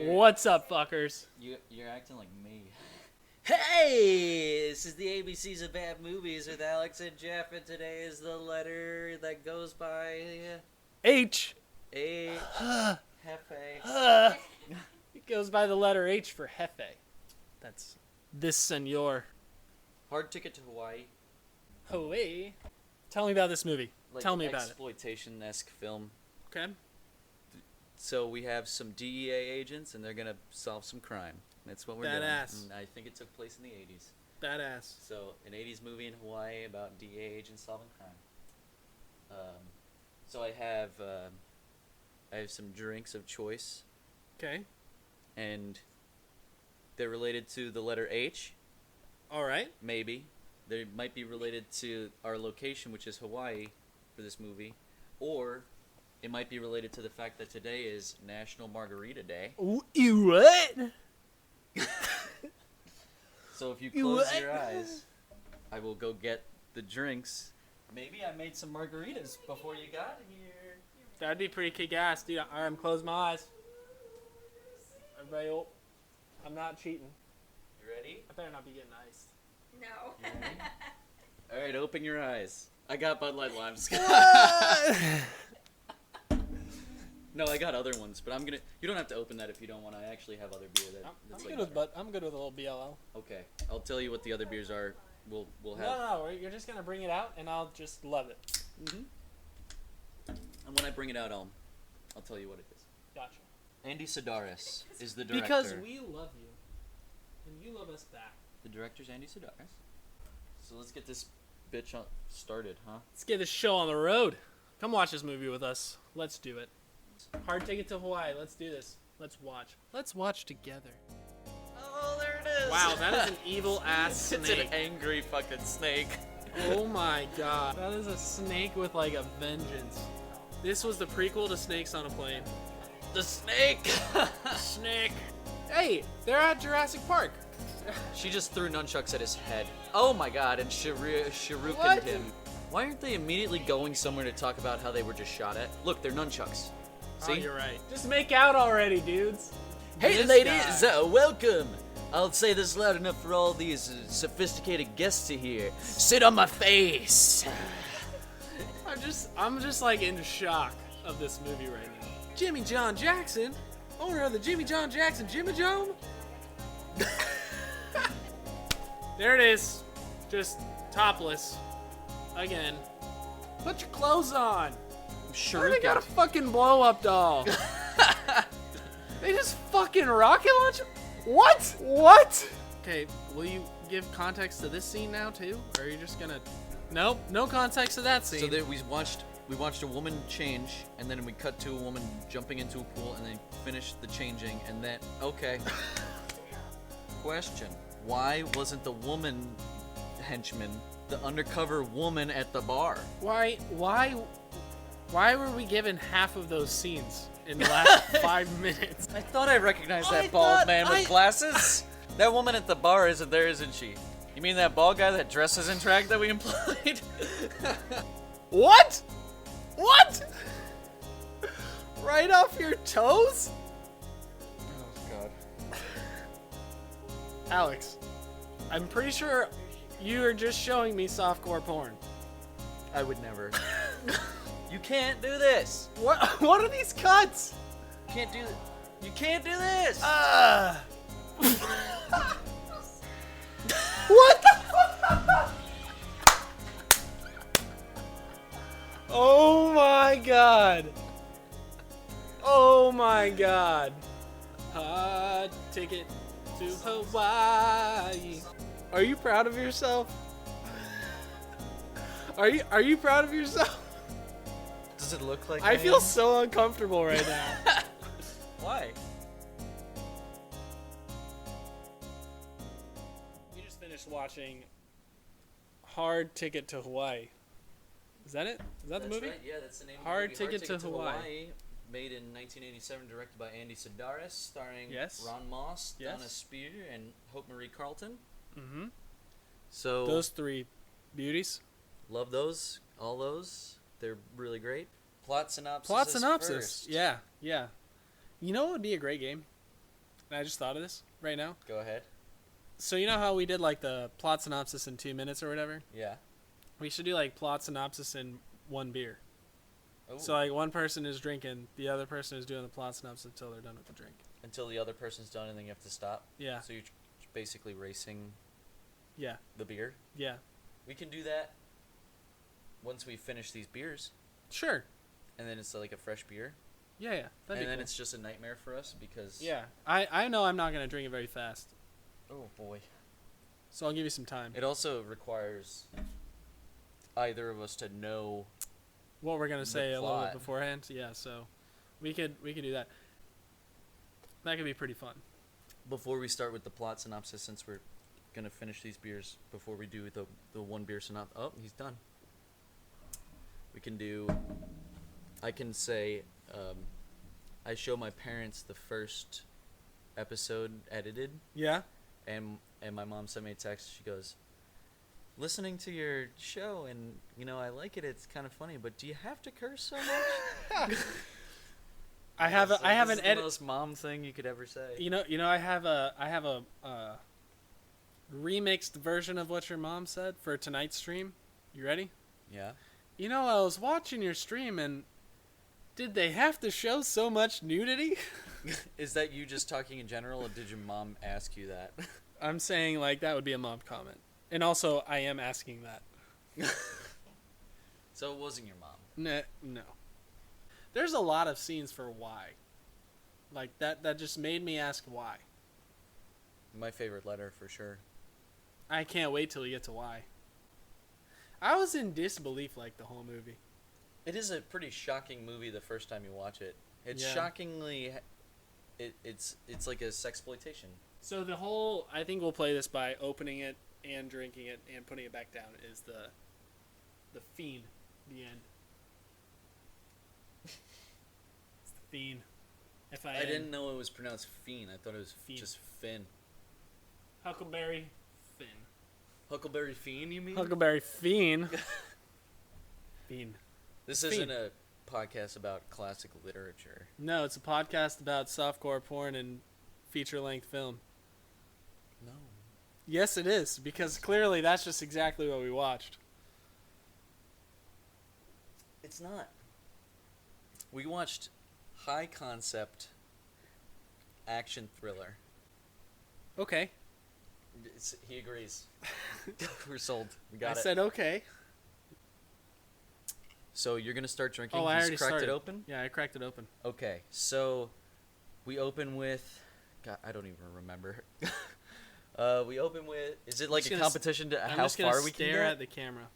What's up, fuckers? You're acting like me. Hey, this is the ABCs of Bad Movies with Alex and Jeff, and today is the letter that goes by H. A. It Hefe. goes by the letter H for Jefe. That's this senor. Hard Ticket to Hawaii. Hawaii. Tell me about this movie. Like Tell me about it. Exploitation-esque film. Okay. So we have some DEA agents, and they're gonna solve some crime. That's what we're Badass. doing. And I think it took place in the 80s. Badass. So, an 80s movie in Hawaii about DEA agents solving crime. So I have some drinks of choice, Okay. and they're related to the letter H. All right. Maybe they might be related to our location, which is Hawaii, for this movie, or it might be related to the fact that today is National Margarita Day. You what? So if you close your eyes, I will go get the drinks. Maybe I made some margaritas before you got here. That'd be pretty kick-ass, dude. I'm close my eyes. Everybody, I'm not cheating. You ready? I better not be getting iced. No. You ready? All right, open your eyes. I got Bud Light Lime. No, I got other ones, but I'm gonna. You don't have to open that if you don't want. I actually have other beer that's I'm like. good with I'm good with a little BLL. Okay, I'll tell you what the other beers are. We'll have. No, you're just gonna bring it out, and I'll just love it. Mm-hmm. And when I bring it out, I'll tell you what it is. Gotcha. Andy Sidaris is the director. Because we love you, and you love us back. The director's Andy Sidaris. So let's get this bitch started, huh? Let's get this show on the road. Come watch this movie with us. Let's do it. Hard Ticket to Hawaii. Let's do this. Let's watch. Let's watch together. Oh, there it is. Wow, that is an evil ass snake. It's an angry fucking snake. Oh my god. That is a snake with like a vengeance. This was the prequel to Snakes on a Plane. The snake. Snake. Hey, they're at Jurassic Park. She just threw nunchucks at his head. Oh my god, and shurikened What? him. Why aren't they immediately going somewhere to talk about how they were just shot at? Look, they're nunchucks. See? Oh, you're right. Just make out already, dudes. Hey This ladies, guy. welcome. I'll say this loud enough for all these sophisticated guests to hear. Sit on my face. I'm just like in shock of this movie right now. Jimmy John Jackson, owner of the Jimmy John Jackson Jimmy John. There it is, just topless, again. Put your clothes on. Sure. They got a fucking blow up doll. They just fucking rocket launch. What? What? Okay, will you give context to this scene now too, or are you just gonna? Nope, no context to that scene. So that we watched a woman change, and then we cut to a woman jumping into a pool, and then finished the changing, and then okay. Question: why wasn't the woman henchman the undercover woman at the bar? Why were we given half of those scenes in the last 5 minutes? I thought I recognized that bald man with glasses. That woman at the bar isn't there, isn't she? You mean that bald guy that dresses in drag that we employed? What? What? Right off your toes? Oh god. Alex, I'm pretty sure you are just showing me softcore porn. I would never. You can't do this. What are these cuts? You can't do this. What the Oh my god. Oh my god. Hot ticket to Hawaii. Are you proud of yourself? Are you proud of yourself? Does it look like I feel so uncomfortable right now. Why? We just finished watching Hard Ticket to Hawaii. Is that it? Is that the movie? Right. Yeah, that's the name Hard of the movie. Ticket to Hawaii. Made in 1987, directed by Andy Sidaris, starring Yes. Ron Moss, Yes. Dona Speir, and Hope Marie Carlton. Mm-hmm. So Those three beauties. love those, all those. They're really great. Plot synopsis. Plot synopsis. First. Yeah, yeah. You know what would be a great game? And I just thought of this right now. Go ahead. So you know how we did like the plot synopsis in 2 minutes or whatever? Yeah. We should do like plot synopsis in 1 beer. Ooh. So like one person is drinking, the other person is doing the plot synopsis until they're done with the drink. Until the other person's done and then you have to stop? Yeah. So you're basically racing the beer? Yeah. We can do that once we finish these beers. Sure. And then it's like a fresh beer. Yeah. That'd be and then cool. it's just a nightmare for us because... Yeah. I know I'm not going to drink it very fast. Oh, boy. So I'll give you some time. It also requires either of us to know what we're going to say a little plot bit beforehand. Yeah, so we could do that. That could be pretty fun. before we start with the plot synopsis, since we're gonna finish these beers before we do the 1 beer synopsis. Oh, he's done. We can do. I can say, I show my parents the first episode edited. Yeah. And my mom sent me a text. She goes, listening to your show, and I like it. It's kind of funny, but do you have to curse so much? I have an the most mom thing you could ever say. I have a remixed version of what your mom said for tonight's stream. You ready? Yeah. I was watching your stream, and did they have to show so much nudity? Is that you just talking in general, or did your mom ask you that? I'm saying, like, that would be a mom comment. And also, I am asking that. So it wasn't your mom? No. There's a lot of scenes for why. Like, that just made me ask why. My favorite letter, for sure. I can't wait till we get to why. I was in disbelief, like, the whole movie. It is a pretty shocking movie the first time you watch it. It's Yeah. shockingly... It's like a sexploitation. So the whole... I think we'll play this by opening it and drinking it and putting it back down is the fiend. The end. It's the fiend. F-I-N. I didn't know it was pronounced fiend. I thought it was Fiend. just Finn. Huckleberry Finn. Huckleberry Fiend, you mean? Huckleberry Fiend. Fiend. This Fiend. isn't a podcast about classic literature. No, it's a podcast about softcore porn and feature-length film. No. Yes, it is, because clearly that's just exactly what we watched. It's not. We watched high concept action thriller. Okay. He agrees. We're sold. We got it. I said okay. So you're gonna start drinking. Oh, I He's already cracked started. it open? Yeah, I cracked it open. Okay, so we open with... God, I don't even remember. We open with... Is it like a competition to how far we can stare get? at the camera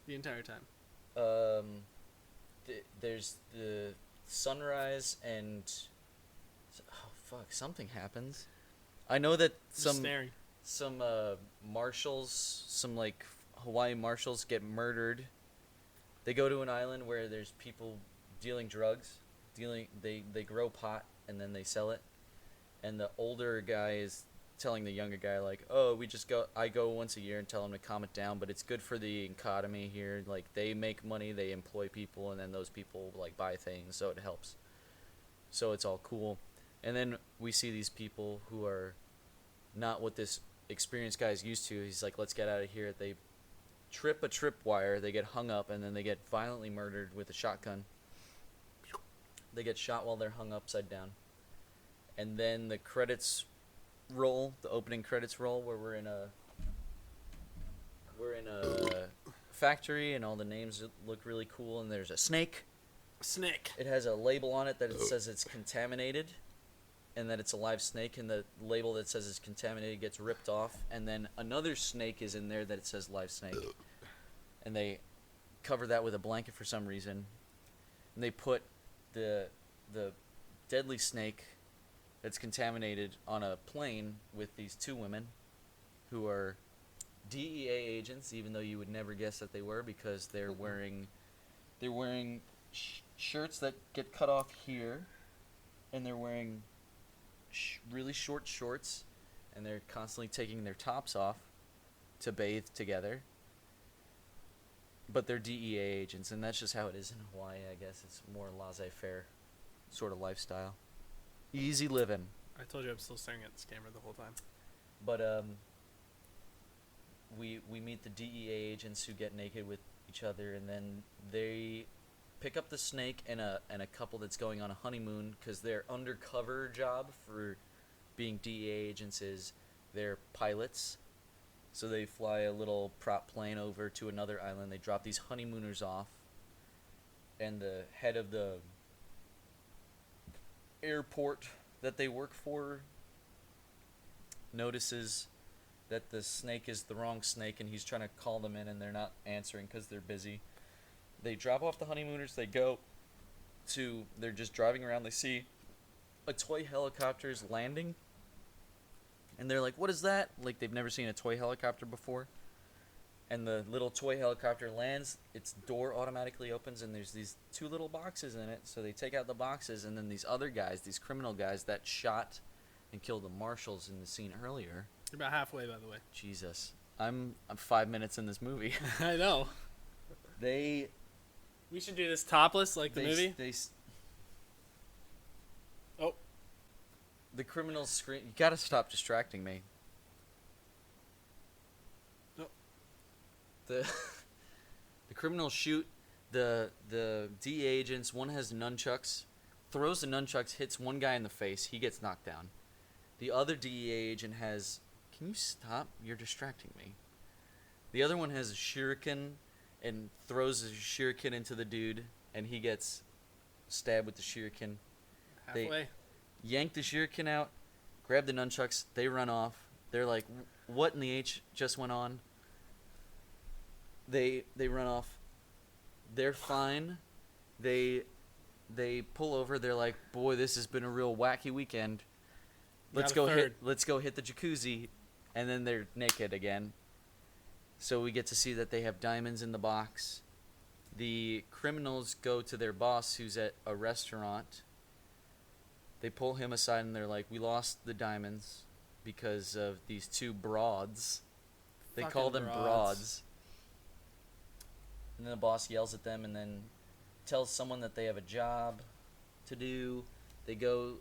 the entire time. There's the sunrise and... Oh, fuck. Something happens. I know that Just staring. some marshals, some like Hawaii marshals get murdered. They go to an island where there's people dealing drugs. They grow pot and then they sell it. And the older guy is telling the younger guy, like, oh, I go once a year and tell them to calm it down, but it's good for the economy here. Like, they make money, they employ people, and then those people like buy things, so it helps. So it's all cool. And then we see these people who are not what this experienced guy is used to. He's like, let's get out of here. They trip a tripwire, they get hung up, and then they get violently murdered with a shotgun. They get shot while they're hung upside down. And then the credits roll, the opening credits roll, where we're in a factory, and all the names look really cool, and there's a snake. Snake. It has a label on it that it says it's contaminated, and that it's a live snake, and the label that says it's contaminated gets ripped off, and then another snake is in there that it says live snake. And they cover that with a blanket for some reason. And they put the deadly snake that's contaminated on a plane with these 2 women who are DEA agents, even though you would never guess that they were, because they're wearing shirts that get cut off here, and they're wearing really short shorts, and they're constantly taking their tops off to bathe together. But they're DEA agents, and that's just how it is in Hawaii, I guess. It's more laissez-faire sort of lifestyle. Easy living. I told you I'm still staring at this camera the whole time. But we meet the DEA agents who get naked with each other, and then they pick up the snake and a couple that's going on a honeymoon because their undercover job for being DEA agents is they're pilots. So they fly a little prop plane over to another island. They drop these honeymooners off, and the head of the airport that they work for notices that the snake is the wrong snake, and he's trying to call them in, and they're not answering because they're busy. They drop off the honeymooners. They go to, they're just driving around. They see a toy helicopter's landing, and they're like, what is that? Like, they've never seen a toy helicopter before. And the little toy helicopter lands, its door automatically opens, and there's these 2 little boxes in it. So they take out the boxes, and then these other guys, these criminal guys that shot and killed the marshals in the scene earlier. You're about halfway, by the way. Jesus. I'm 5 minutes in this movie. I know. We should do this topless, like the movie. Oh. The criminals scream. You gotta stop distracting me. Oh. The criminals shoot the DEA agents. One has nunchucks, throws the nunchucks, hits one guy in the face. He gets knocked down. The other DEA agent has. Can you stop? You're distracting me. The other one has a shuriken and throws a shuriken into the dude, and he gets stabbed with the shuriken. Halfway. They yank the shuriken out, grab the nunchucks. They run off. They're like, "What in the H just went on?" They run off. They're fine. They pull over. They're like, "Boy, this has been a real wacky weekend. Let's go hit the jacuzzi," and then they're naked again. So we get to see that they have diamonds in the box. The criminals go to their boss, who's at a restaurant. They pull him aside and they're like, "We lost the diamonds because of these 2 broads." They Fucking call them broads. broads. And then the boss yells at them and then tells someone that they have a job to do. They go.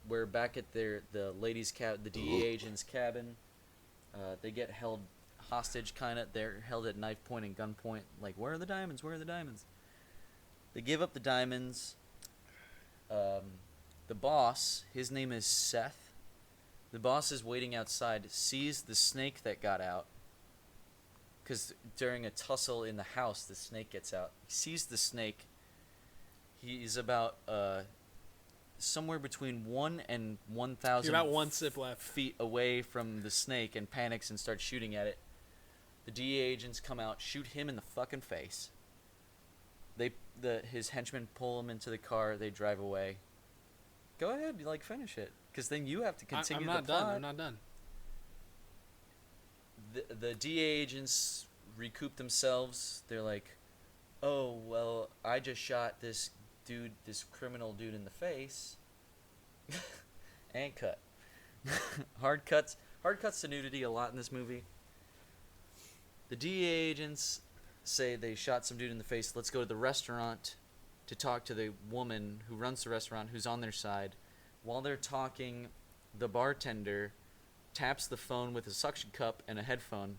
We're back at the ladies' the DEA agent's cabin. They get held hostage, kind of. They're held at knife point and gunpoint. Like, where are the diamonds? Where are the diamonds? They give up the diamonds. The boss, his name is Seth. The boss is waiting outside, sees the snake that got out. Because during a tussle in the house, the snake gets out. He sees the snake. He's about somewhere between 1 and 1,000 You're about 1 sip left. feet away from the snake and panics and starts shooting at it. The DEA agents come out, shoot him in the fucking face. His henchmen pull him into the car. They drive away. Go ahead, finish it, because then you have to continue the plot. I'm not done. The DEA agents recoup themselves. They're like, "Oh well, I just shot this criminal dude in the face," and cut. Hard cuts to nudity a lot in this movie. The DEA agents say they shot some dude in the face. Let's go to the restaurant to talk to the woman who runs the restaurant, who's on their side. While they're talking, the bartender taps the phone with a suction cup and a headphone,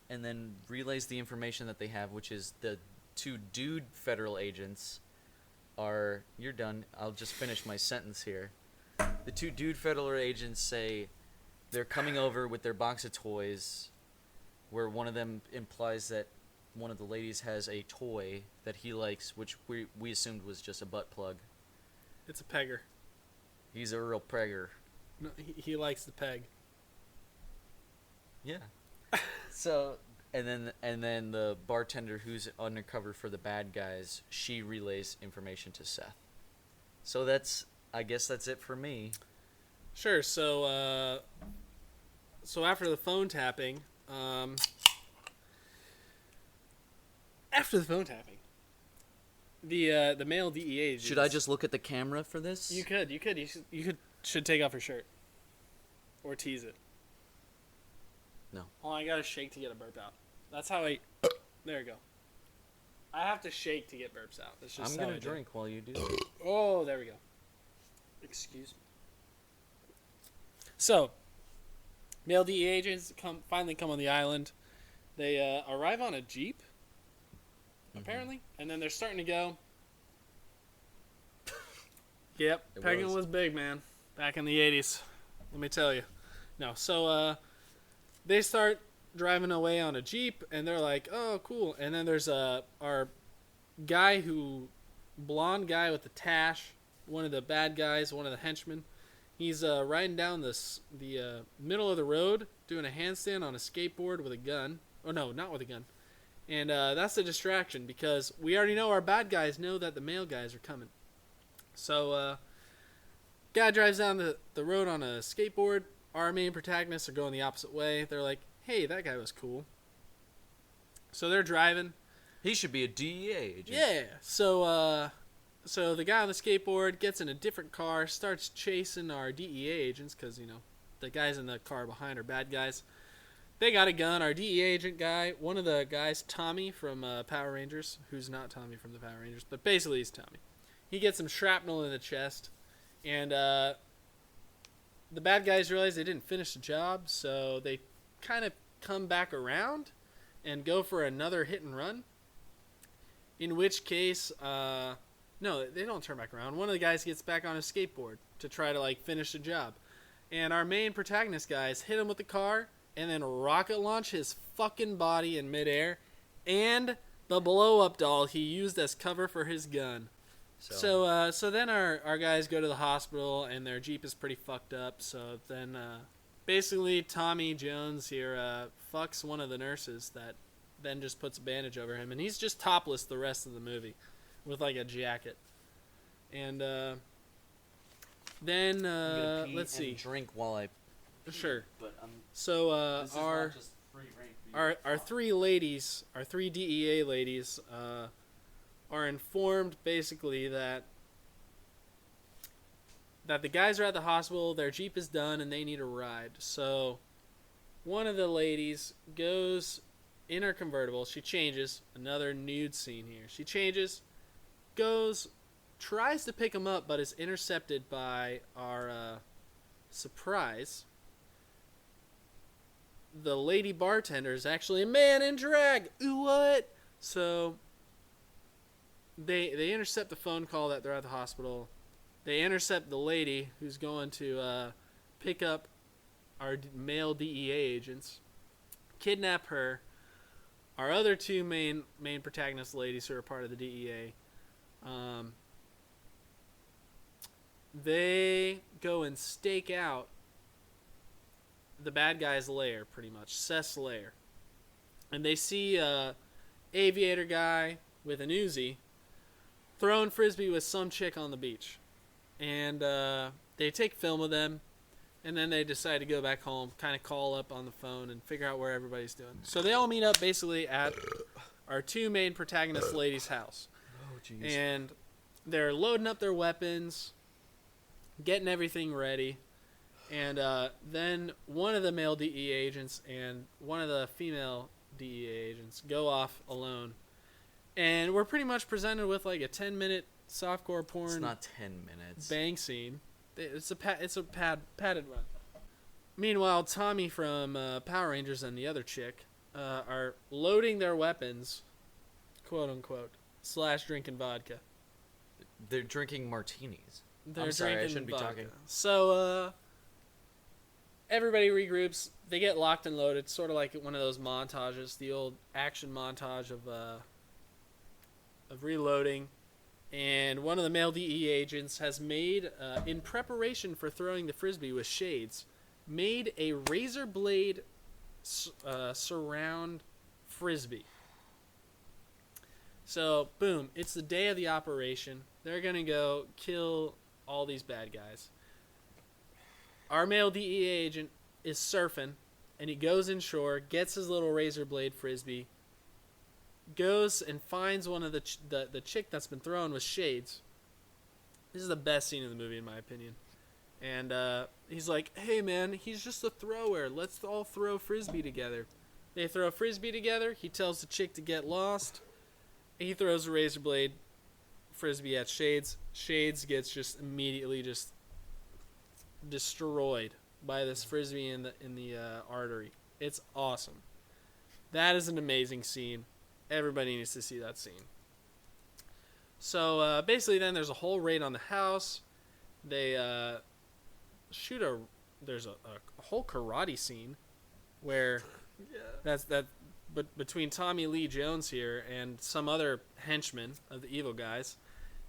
and then relays the information that they have, which is the 2 dude federal agents are... You're done. I'll just finish my sentence here. The 2 dude federal agents say they're coming over with their box of toys, where one of them implies that one of the ladies has a toy that he likes, which we assumed was just a butt plug. It's a pegger. He's a real pregger. No, he likes the peg. Yeah. So, and then the bartender who's undercover for the bad guys, she relays information to Seth. So I guess that's it for me. Sure. So after the phone tapping, the male DEA agents... Should I just look at the camera for this? You could. You should take off your shirt. Or tease it. No. Hold on, I gotta shake to get a burp out. That's how I... There you go. I have to shake to get burps out. That's just I'm how gonna I do. drink while you do that. Oh, there we go. Excuse me. So, male DEA agents finally come on the island. They arrive on a Jeep, apparently, and then they're starting to go. Yep, pegging was big, man, back in the 80s. Let me tell you. No, so they start driving away on a Jeep, and they're like, oh, cool. And then there's our guy blonde guy with the tash, one of the bad guys, one of the henchmen. He's riding down the middle of the road, doing a handstand on a skateboard with a gun. Oh, no, not with a gun. And that's a distraction, because we already know our bad guys know that the male guys are coming. So, guy drives down the road on a skateboard. Our main protagonists are going the opposite way. They're like, hey, that guy was cool. So they're driving. He should be a DEA agent. Yeah. So the guy on the skateboard gets in a different car, starts chasing our DEA agents, because, the guys in the car behind are bad guys. They got a gun. Our DEA agent guy, one of the guys, Tommy from Power Rangers, who's not Tommy from the Power Rangers, but basically he's Tommy. He gets some shrapnel in the chest, and the bad guys realize they didn't finish the job, so they kind of come back around and go for another hit and run. In which case, no, they don't turn back around. One of the guys gets back on his skateboard to try to finish the job, and our main protagonist guys hit him with the car and then rocket launch his fucking body in midair, and the blow up doll he used as cover for his gun. So then our guys go to the hospital, and their Jeep is pretty fucked up. So then basically Tommy Jones here fucks one of the nurses that then just puts a bandage over him, and he's just topless the rest of the movie with a jacket. And then let's see. Drink while I. Sure. But so this is not just free reign. our three ladies, our three DEA ladies, are informed basically that the guys are at the hospital, their Jeep is done, and they need a ride. So one of the ladies goes in her convertible. She changes. Another nude scene here. She changes, goes, tries to pick him up, but is intercepted by our surprise. The lady bartender is actually a man in drag. Ooh, what? So they intercept the phone call that they're at the hospital. They intercept the lady who's going to pick up our male DEA agents, kidnap her. Our other two main protagonist ladies who are part of the DEA, they go and stake out the bad guy's lair, pretty much, Seth's lair. And they see a aviator guy with an Uzi throwing frisbee with some chick on the beach. And they take film of them, and then they decide to go back home, kind of call up on the phone and figure out where everybody's doing. So they all meet up basically at our two main protagonist ladies' house. Oh, jeez. And they're loading up their weapons, getting everything ready. And then one of the male DEA agents and one of the female DEA agents go off alone. And we're pretty much presented with a 10-minute softcore porn. It's not 10 minutes. Bang scene. It's a padded run. Meanwhile, Tommy from Power Rangers and the other chick are loading their weapons, quote unquote, / drinking vodka. They're drinking martinis. They're I'm sorry, I drinking shouldn't be vodka. talking. So everybody regroups. They get locked and loaded, sort of like one of those montages, the old action montage of reloading. And one of the male DE agents has made, in preparation for throwing the frisbee with shades, made a razor blade surround frisbee. So, boom, it's the day of the operation. They're going to go kill all these bad guys. Our male DEA agent is surfing, and he goes inshore, gets his little razor blade frisbee, goes and finds one of the chick that's been thrown with shades. This is the best scene in the movie, in my opinion. And he's like, hey, man, he's just a thrower. Let's all throw frisbee together. They throw frisbee together. He tells the chick to get lost. He throws a razor blade frisbee at Shades. Shades gets just immediately just destroyed by this frisbee in the artery. It's awesome. That is an amazing scene. Everybody needs to see that scene. So basically, then there's a whole raid on the house. They there's a whole karate scene where but between Tommy Lee Jones here and some other henchmen of the evil guys,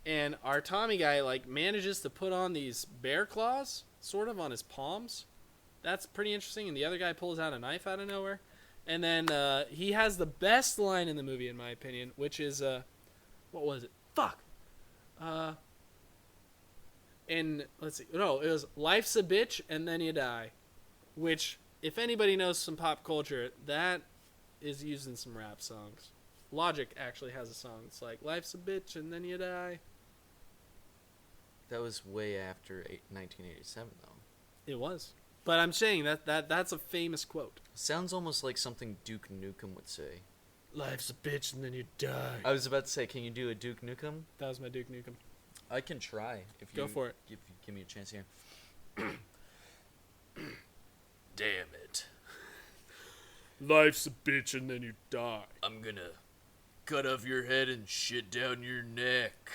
and our Tommy guy like manages to put on these bear claws sort of on his palms. That's pretty interesting. And the other guy pulls out a knife out of nowhere, and then he has the best line in the movie in my opinion, which is what was it? Fuck. And let's see. No, it was "Life's a bitch and then you die," which, if anybody knows some pop culture, that is used in some rap songs. Logic actually has a song. It's like "Life's a bitch and then you die." That was way after 1987, though. It was, but I'm saying that's a famous quote. Sounds almost like something Duke Nukem would say. Life's a bitch and then you die. I was about to say, can you do a Duke Nukem? That was my Duke Nukem. I can try. If you Go for it. Give me a chance here. Damn it. Life's a bitch and then you die. I'm gonna cut off your head and shit down your neck.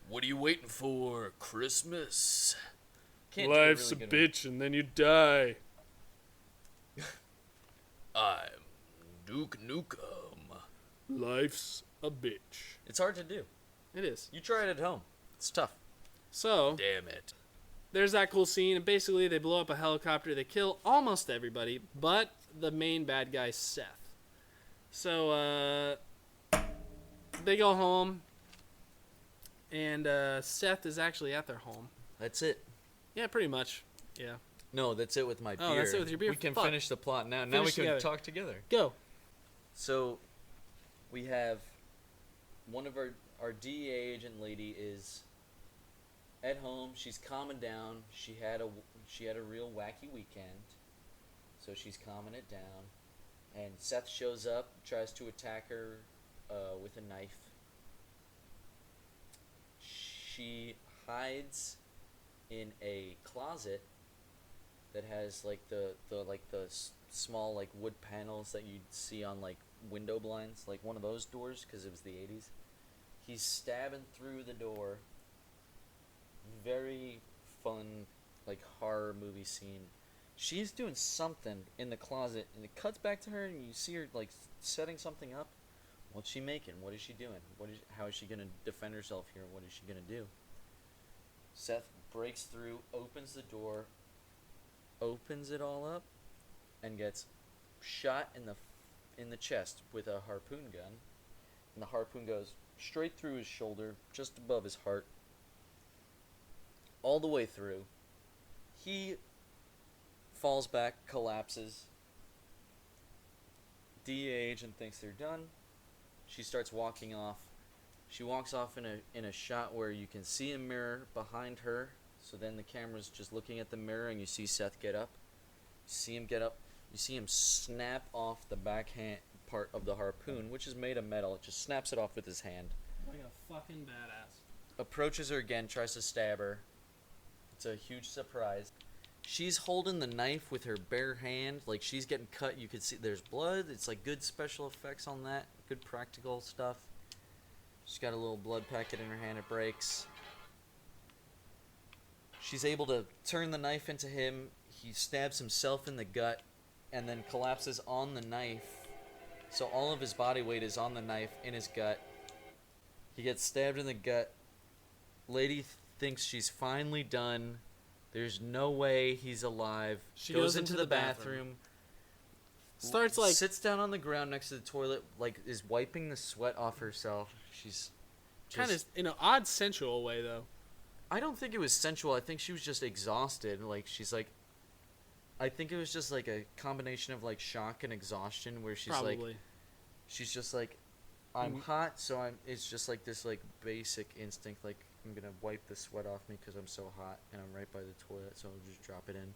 What are you waiting for? Christmas? Life's a bitch and then you die. I'm Duke Nukem. Life's a bitch. It's hard to do. It is. You try it at home. It's tough. So, Damn it. there's that cool scene, and basically they blow up a helicopter. They kill almost everybody, but the main bad guy, Seth. So, they go home, and Seth is actually at their home. That's it. Yeah, pretty much. Yeah. No, that's it with my beer. Oh, that's it with your beer? We can Fuck. finish the plot now. Now we Finish can together. talk together. Go. So, we have one of our DEA agent lady is at home. She's calming down. She had a real wacky weekend, so she's calming it down. And Seth shows up, tries to attack her with a knife. She hides in a closet that has like the small like wood panels that you'd see on like window blinds, like one of those doors, because it was the 80s. He's stabbing through the door. Very fun, like horror movie scene. She's doing something in the closet, and it cuts back to her, and you see her like setting something up. What's she making? What is she doing? How is she gonna defend herself here? What is she gonna do? Seth breaks through, opens the door, opens it all up, and gets shot in the chest with a harpoon gun, and the harpoon goes straight through his shoulder, just above his heart, all the way through. He falls back, collapses. DEA agent thinks they're done. She starts walking off. She walks off in a shot where you can see a mirror behind her. So then the camera's just looking at the mirror, and you see Seth get up. You see him get up. You see him snap off the backhand part of the harpoon, which is made of metal. It just snaps it off with his hand. Like a fucking badass. Approaches her again, tries to stab her. It's a huge surprise. She's holding the knife with her bare hand, like she's getting cut. You can see there's blood. It's like good special effects on that, good practical stuff. She's got a little blood packet in her hand. It breaks. She's able to turn the knife into him. He stabs himself in the gut and then collapses on the knife. So all of his body weight is on the knife in his gut. He gets stabbed in the gut. Lady thinks she's finally done. There's no way he's alive. She goes into the bathroom. Starts like sits down on the ground next to the toilet, like is wiping the sweat off herself. She's kind of in an odd sensual way though. I don't think it was sensual. I think she was just exhausted. Like she's like, I think it was just like a combination of like shock and exhaustion, where she's Probably. like, she's just like, I'm hot, so it's just like this like basic instinct, like I'm gonna wipe the sweat off me because I'm so hot and I'm right by the toilet, so I'll just drop it in.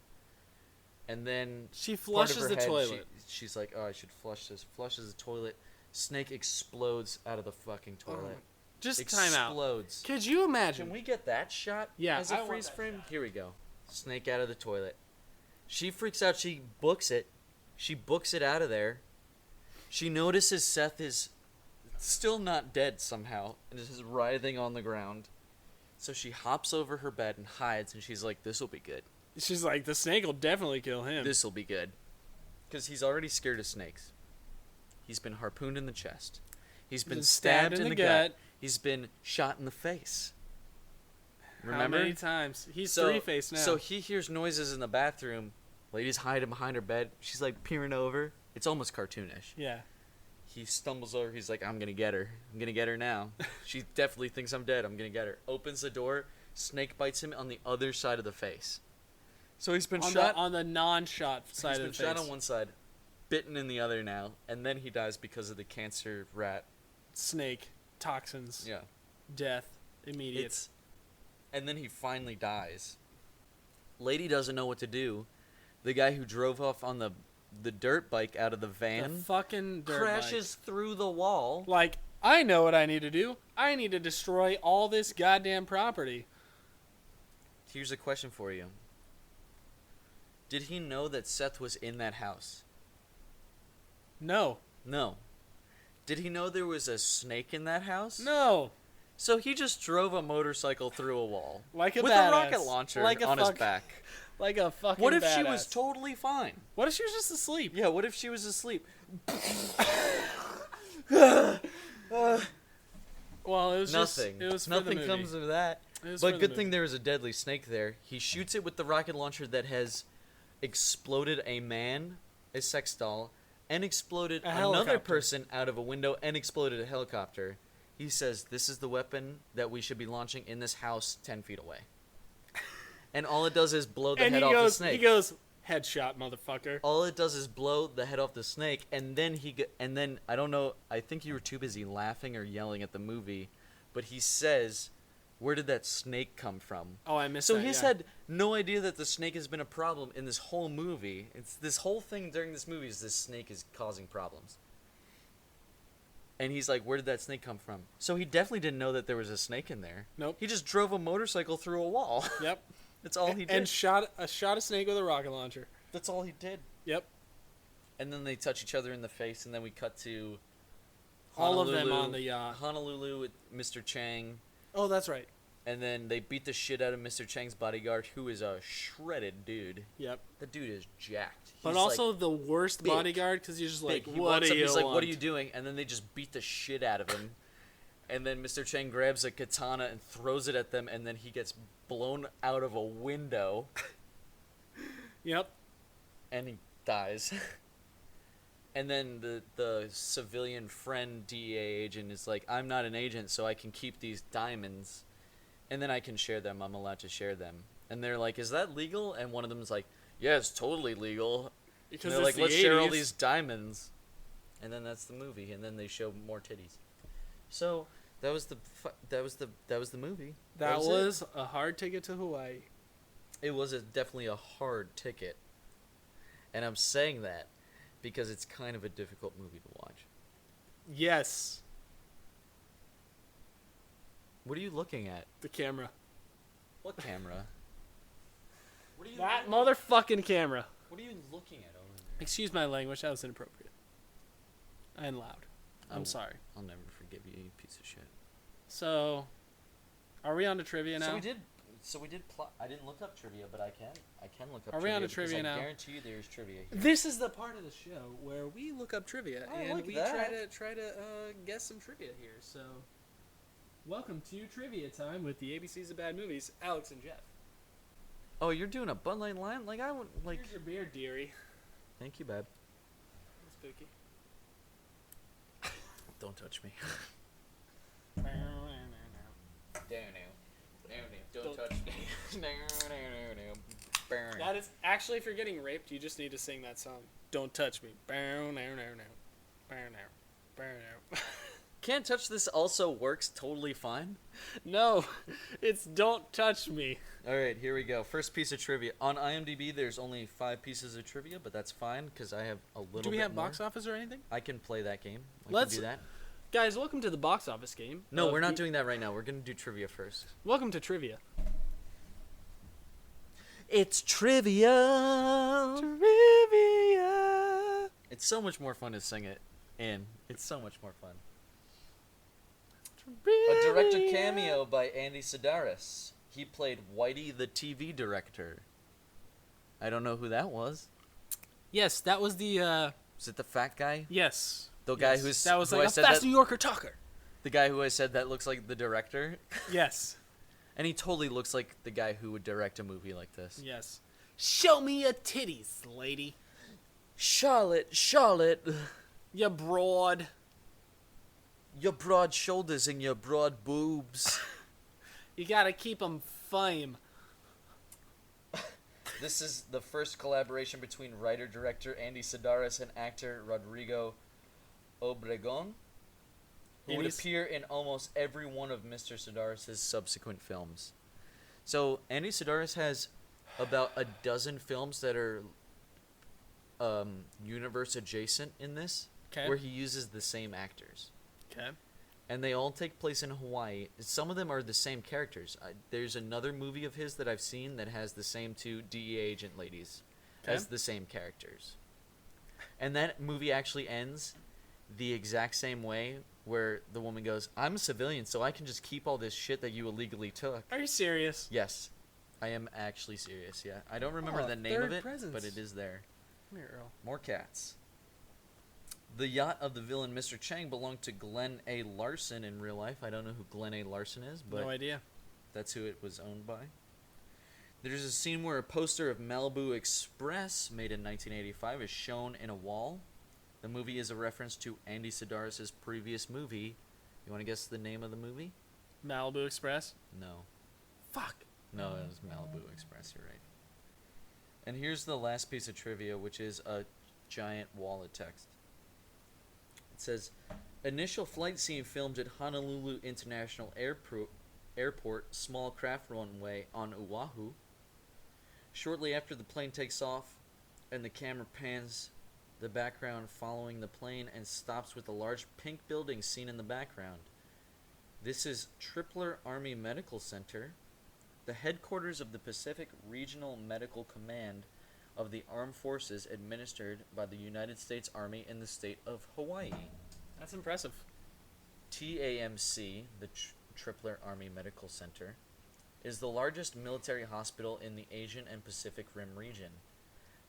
And then she flushes the head, toilet. She's like, oh, I should flush this. Flushes the toilet. Snake explodes out of the fucking toilet. Just time out. Explodes. Could you imagine? Can we get that shot? Yeah, as a I want freeze that frame. shot. Here we go. Snake out of the toilet. She freaks out. She books it. She books it out of there. She notices Seth is still not dead somehow and is just writhing on the ground. So she hops over her bed and hides, and she's like, this'll be good. She's like, the snake will definitely kill him. This'll be good. Because he's already scared of snakes. He's been harpooned in the chest. He's been stabbed in the gut. He's been shot in the face. Remember? How many times? He's three-faced now. So he hears noises in the bathroom. Lady's hiding behind her bed. She's like peering over. It's almost cartoonish. Yeah. He stumbles over. He's like, I'm going to get her. I'm going to get her now. She definitely thinks I'm dead. I'm going to get her. Opens the door. Snake bites him on the other side of the face. So he's been shot. On the non-shot side of the face. He's been shot on one side, bitten in the other now, and then he dies because of the cancer rat. Snake. Toxins. Yeah. Death. Immediate. And then he finally dies. Lady doesn't know what to do. The guy who drove off on the dirt bike out of the van The fucking dirt crashes through the wall. Like, I know what I need to do. I need to destroy all this goddamn property. Here's a question for you. Did he know that Seth was in that house? No. No. Did he know there was a snake in that house? No. So he just drove a motorcycle through a wall. Like a with badass. a rocket launcher on his back. Like a fucking What if badass. she was totally fine? What if she was just asleep? Yeah, what if she was asleep? Well, it was Nothing. Just, it was for Nothing the movie. comes of that. But good thing there was a deadly snake there. He shoots it with the rocket launcher that has exploded a man, a sex doll, and exploded another person out of a window and exploded a helicopter. He says, this is the weapon that we should be launching in this house 10 feet away. And all it does is blow the head off the snake. He goes, headshot, motherfucker. All it does is blow the head off the snake, and then I don't know, I think you were too busy laughing or yelling at the movie, but he says, where did that snake come from? Oh, I missed that. So he's had no idea that the snake has been a problem in this whole movie. It's this whole thing during this movie is this snake is causing problems. And he's like, where did that snake come from? So he definitely didn't know that there was a snake in there. Nope. He just drove a motorcycle through a wall. Yep. That's all he did. And shot a snake with a rocket launcher. That's all he did. Yep. And then they touch each other in the face, and then we cut to all of them on the yacht. Honolulu with Mr. Chang. Oh, that's right. And then they beat the shit out of Mr. Chang's bodyguard, who is a shredded dude. Yep. The dude is jacked. But also the worst bodyguard, because he's just like, what do you want? He's like, what are you doing? And then they just beat the shit out of him. And then Mr. Chang grabs a katana and throws it at them, and then he gets blown out of a window. Yep. And he dies. And then the civilian friend DEA agent is like, I'm not an agent, so I can keep these diamonds. And then I can share them. I'm allowed to share them. And they're like, is that legal? And one of them is like, yeah, it's totally legal. Because they're like, let's share all these diamonds. And then that's the movie. And then they show more titties. So that was the movie. That was a hard ticket to Hawaii. It was definitely a hard ticket. And I'm saying that because it's kind of a difficult movie to watch. Yes. What are you looking at? The camera. What camera? That motherfucking camera. What are you looking at over there? Excuse my language. That was inappropriate. And loud. I'm sorry. I'll never forgive you, you piece of shit. So, are we on to trivia now? So we did plot. I didn't look up trivia, but I can look up trivia. Are we on to trivia now? I guarantee you there's trivia here. This is the part of the show where we look up trivia we try to guess some trivia here. So, welcome to Trivia Time with the ABCs of Bad Movies, Alex and Jeff. Oh, you're doing a Bud Light line? Like I would like. Here's your beer, dearie. Thank you, babe. Spooky. Don't touch me. Don't touch me. That is actually, if you're getting raped, you just need to sing that song. Don't touch me. Can't touch this also works totally fine. No, it's don't touch me. All right, here we go. First piece of trivia. On IMDb, there's only 5 pieces of trivia, but that's fine because I have a little bit more. Do we have box office or anything? I can play that game. Let's do that. Guys, welcome to the box office game. No, we're not doing that right now. We're going to do trivia first. Welcome to trivia. It's trivia. Trivia. It's so much more fun to sing it in. It's so much more fun. Trivia. A director cameo by Andy Sidaris. He played Whitey the TV director. I don't know who that was. Yes, that was the. Was it the fat guy? Yes. The guy yes. who's that was who like I a said fast that- New Yorker talker. The guy who I said that looks like the director. Yes. And he totally looks like the guy who would direct a movie like this. Yes. Show me your titties, lady. Charlotte, You broad. your broad shoulders and your broad boobs. You gotta keep them fame. This is the first collaboration between writer-director Andy Sidaris and actor Rodrigo Obregon, who would Andy's- appear in almost every one of Mr. Sidaris' subsequent films. So Andy Sidaris has about a dozen films that are universe adjacent in this, Okay. where he uses the same actors. Okay. And they all take place in Hawaii. Some of them are the same characters. There's another movie of his that I've seen that has the same two DEA agent ladies as the same characters. And that movie actually ends the exact same way, where the woman goes, "I'm a civilian, so I can just keep all this shit that you illegally took." Are you serious? Yes. I am actually serious, yeah. I don't remember Oh, the name of third it, presence. but it is there. Come here, Earl. More cats. The yacht of the villain Mr. Chang belonged to Glenn A. Larson in real life. I don't know who Glenn A. Larson is, but No idea. that's who it was owned by. There's a scene where a poster of Malibu Express, made in 1985, is shown in a wall. The movie is a reference to Andy Sidaris' previous movie. You want to guess the name of the movie? Malibu Express. No. Fuck. No, it was Malibu Express, you're right. And here's the last piece of trivia, which is a giant wall of text. It says, initial flight scene filmed at Honolulu International Airport, small craft runway on Oahu. Shortly after the plane takes off and the camera pans the background following the plane and stops with a large pink building seen in the background. This is Tripler Army Medical Center, the headquarters of the Pacific Regional Medical Command of the Armed Forces administered by the United States Army in the state of Hawaii. That's impressive. TAMC, the Tripler Army Medical Center, is the largest military hospital in the Asian and Pacific Rim region.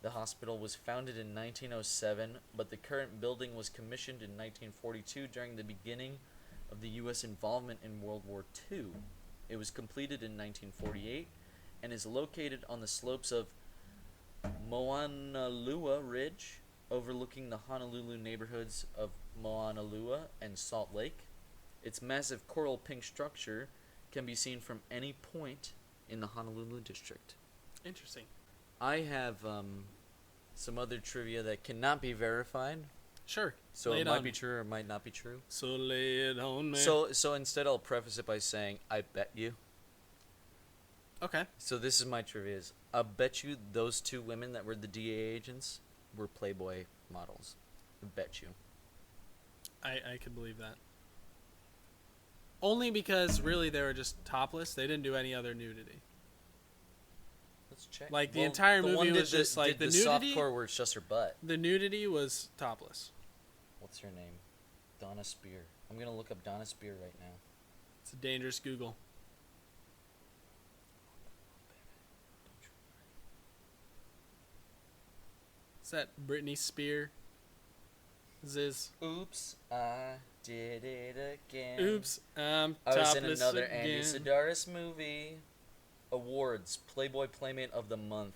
The hospital was founded in 1907, but the current building was commissioned in 1942 during the beginning of the U.S. involvement in World War II. It was completed in 1948 and is located on the slopes of Moanalua Ridge, overlooking the Honolulu neighborhoods of Moanalua and Salt Lake. Its massive coral pink structure can be seen from any point in the Honolulu district. Interesting. I have some other trivia that cannot be verified, Sure. so Lay it it might on be me. true or it might not be true. So lay it on me. So instead I'll preface it by saying, I bet you. Okay. So this is my trivia. I bet you those two women that were the DA agents were Playboy models. I bet you. I could believe that. Only because really they were just topless. They didn't do any other nudity. Let's check. Like, the entire movie one was did just, like, did the nudity- softcore where it's just her butt. The nudity was topless. What's her name? Dona Speir. I'm gonna look up Dona Speir right now. It's a dangerous Google. Is that Britney Spear? Ziz. Oops, I did it again. Oops, I'm I was topless in another again. Andy Sidaris movie. Awards: Playboy Playmate of the Month.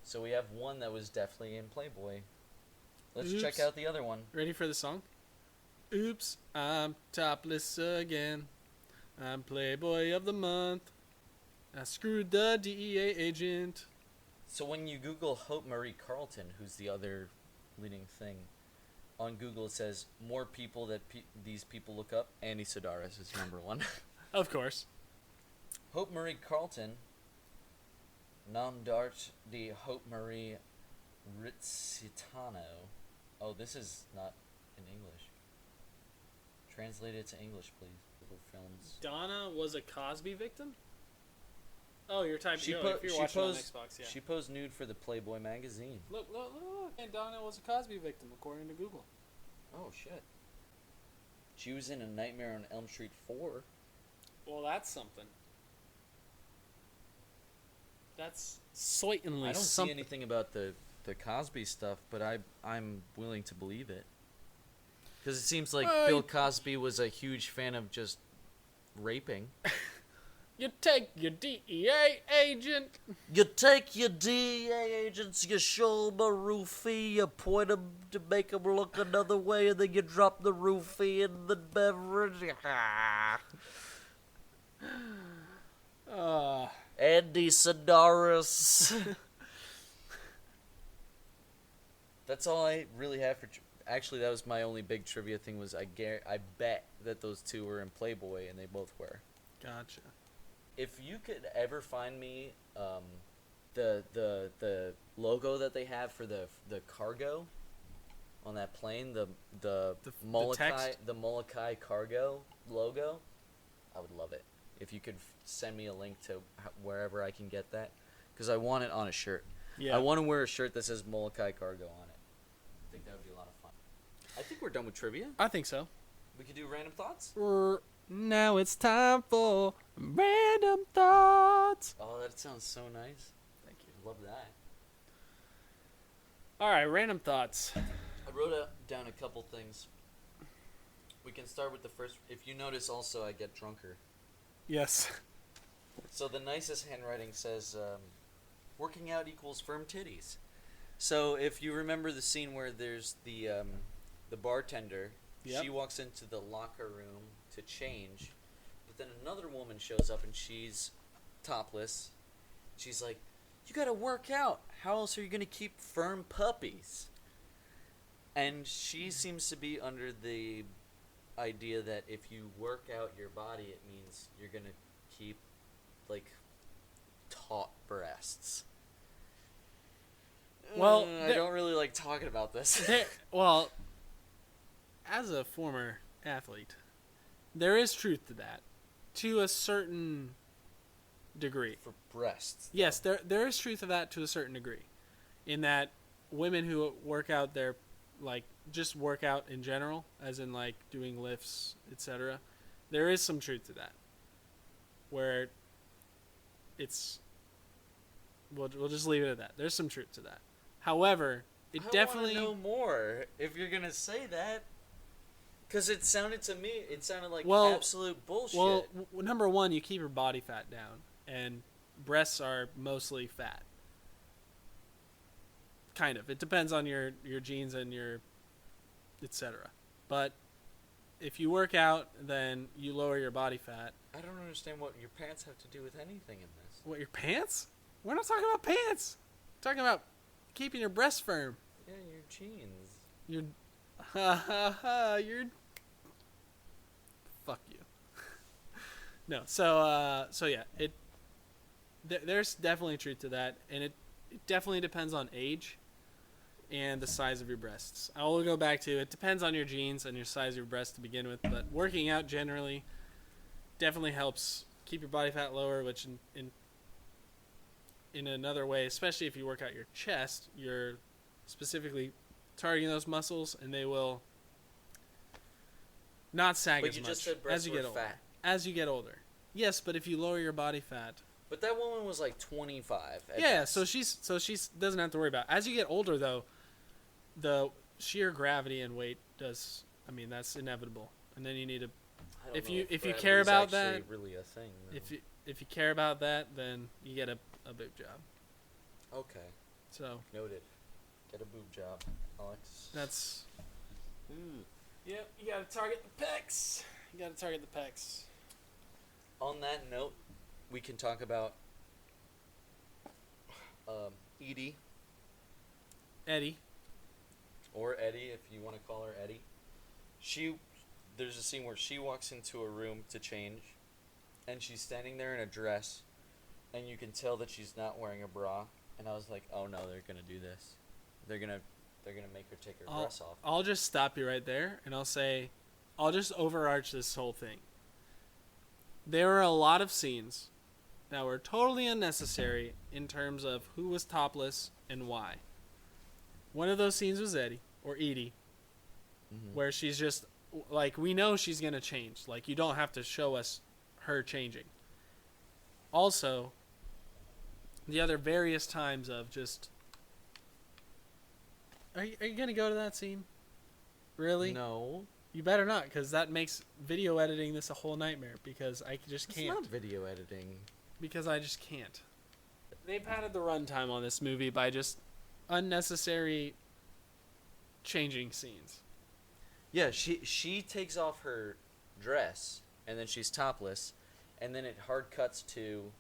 So we have one that was definitely in Playboy. Let's check Oops. out the other one. Ready for the song? Oops, I'm topless again. I'm Playboy of the Month. I screwed the DEA agent. So when you Google Hope Marie Carlton, who's the other leading thing, on Google it says more people that these people look up. Andy Sidaris is number one. Of course. Hope Marie Carlton, nom d'art de Hope Marie Rizzitano. Oh, this is not in English. Translate it to English, please. Little films. Donna was a Cosby victim? Oh, you're typing. She If po- you're she watching posed on Xbox, yeah. she posed nude for the Playboy magazine. Look. And Dona was a Cosby victim, according to Google. Oh shit. She was in A Nightmare on Elm Street 4. Well, that's something. That's certainly I don't something. see anything about the Cosby stuff, but I'm willing to believe it. Because it seems like Bill Cosby was a huge fan of just raping. You take your DEA agent. You take your DEA agents, you show them a roofie, you point them to make them look another way, and then you drop the roofie in the beverage. Andy Sidaris. That's all I really have for... Actually, that was my only big trivia thing was I bet that those two were in Playboy, and they both were. Gotcha. If you could ever find me the logo that they have for the cargo on that plane, the Molokai cargo logo, I would love it. If you could send me a link to wherever I can get that, because I want it on a shirt. Yeah. I want to wear a shirt that says Molokai cargo on it. I think that would be a lot of fun. I think we're done with trivia. I think so. We could do random thoughts. Now it's time for random thoughts. Oh, that sounds so nice. Thank you. Love that. All right, random thoughts. I wrote down a couple things. We can start with the first. If you notice, also, I get drunker. Yes. So the nicest handwriting says, working out equals firm titties. So if you remember the scene where there's the bartender, yep. She walks into the locker room to change, but then another woman shows up and she's topless. She's like, you gotta work out. How else are you gonna keep firm puppies? And she seems to be under the idea that if you work out your body, it means you're gonna keep, like, taut breasts. Well, I don't really like talking about this. Well, as a former athlete, there is truth to that, to a certain degree. For breasts. Yes, there is truth to that to a certain degree, in that women who work out their, like, just work out in general, as in, like, doing lifts, etc., there is some truth to that, where it's, we'll just leave it at that. There's some truth to that. However, I definitely know more if you're gonna say that, because it sounded like absolute bullshit. Well, number one, you keep your body fat down, and breasts are mostly fat. Kind of. It depends on your genes and your etc. But if you work out, then you lower your body fat. I don't understand what your pants have to do with anything in this. What, your pants? We're not talking about pants. We're talking about keeping your breasts firm. Yeah, your jeans. You're fuck you. No, so yeah, there's definitely truth to that, and it definitely depends on age and the size of your breasts. I will go back to, it depends on your genes and your size of your breasts to begin with, but working out generally definitely helps keep your body fat lower, which in another way, especially if you work out your chest, you're specifically targeting those muscles, and they will not sag as much just said breasts as you get older. Fat. As you get older, yes, but if you lower your body fat. But that woman was like 25. Yeah, so she's doesn't have to worry about it. As you get older, though, the sheer gravity and weight does. I mean, that's inevitable, and then you need to. If you care about that, really a thing. Though. If you care about that, then you get a boob job. Okay. So noted. Get a boob job, Alex. That's. Yep, you gotta target the pecs. On that note, we can talk about Edie. Eddie. Or Eddie, if you want to call her Eddie. There's a scene where she walks into a room to change, and she's standing there in a dress, and you can tell that she's not wearing a bra. And I was like, oh no, they're gonna do this. They're gonna make her take her dress off. I'll just stop you right there, and I'll say, I'll just overarch this whole thing. There are a lot of scenes that were totally unnecessary in terms of who was topless and why. One of those scenes was Edie, where she's just, like, we know she's going to change. Like, you don't have to show us her changing. Also, the other various times of just... Are you going to go to that scene? Really? No. You better not, because that makes video editing this a whole nightmare, because I just can't. It's not video editing. Because I just can't. They padded the runtime on this movie by just unnecessary changing scenes. Yeah, she takes off her dress, and then she's topless, and then it hard cuts to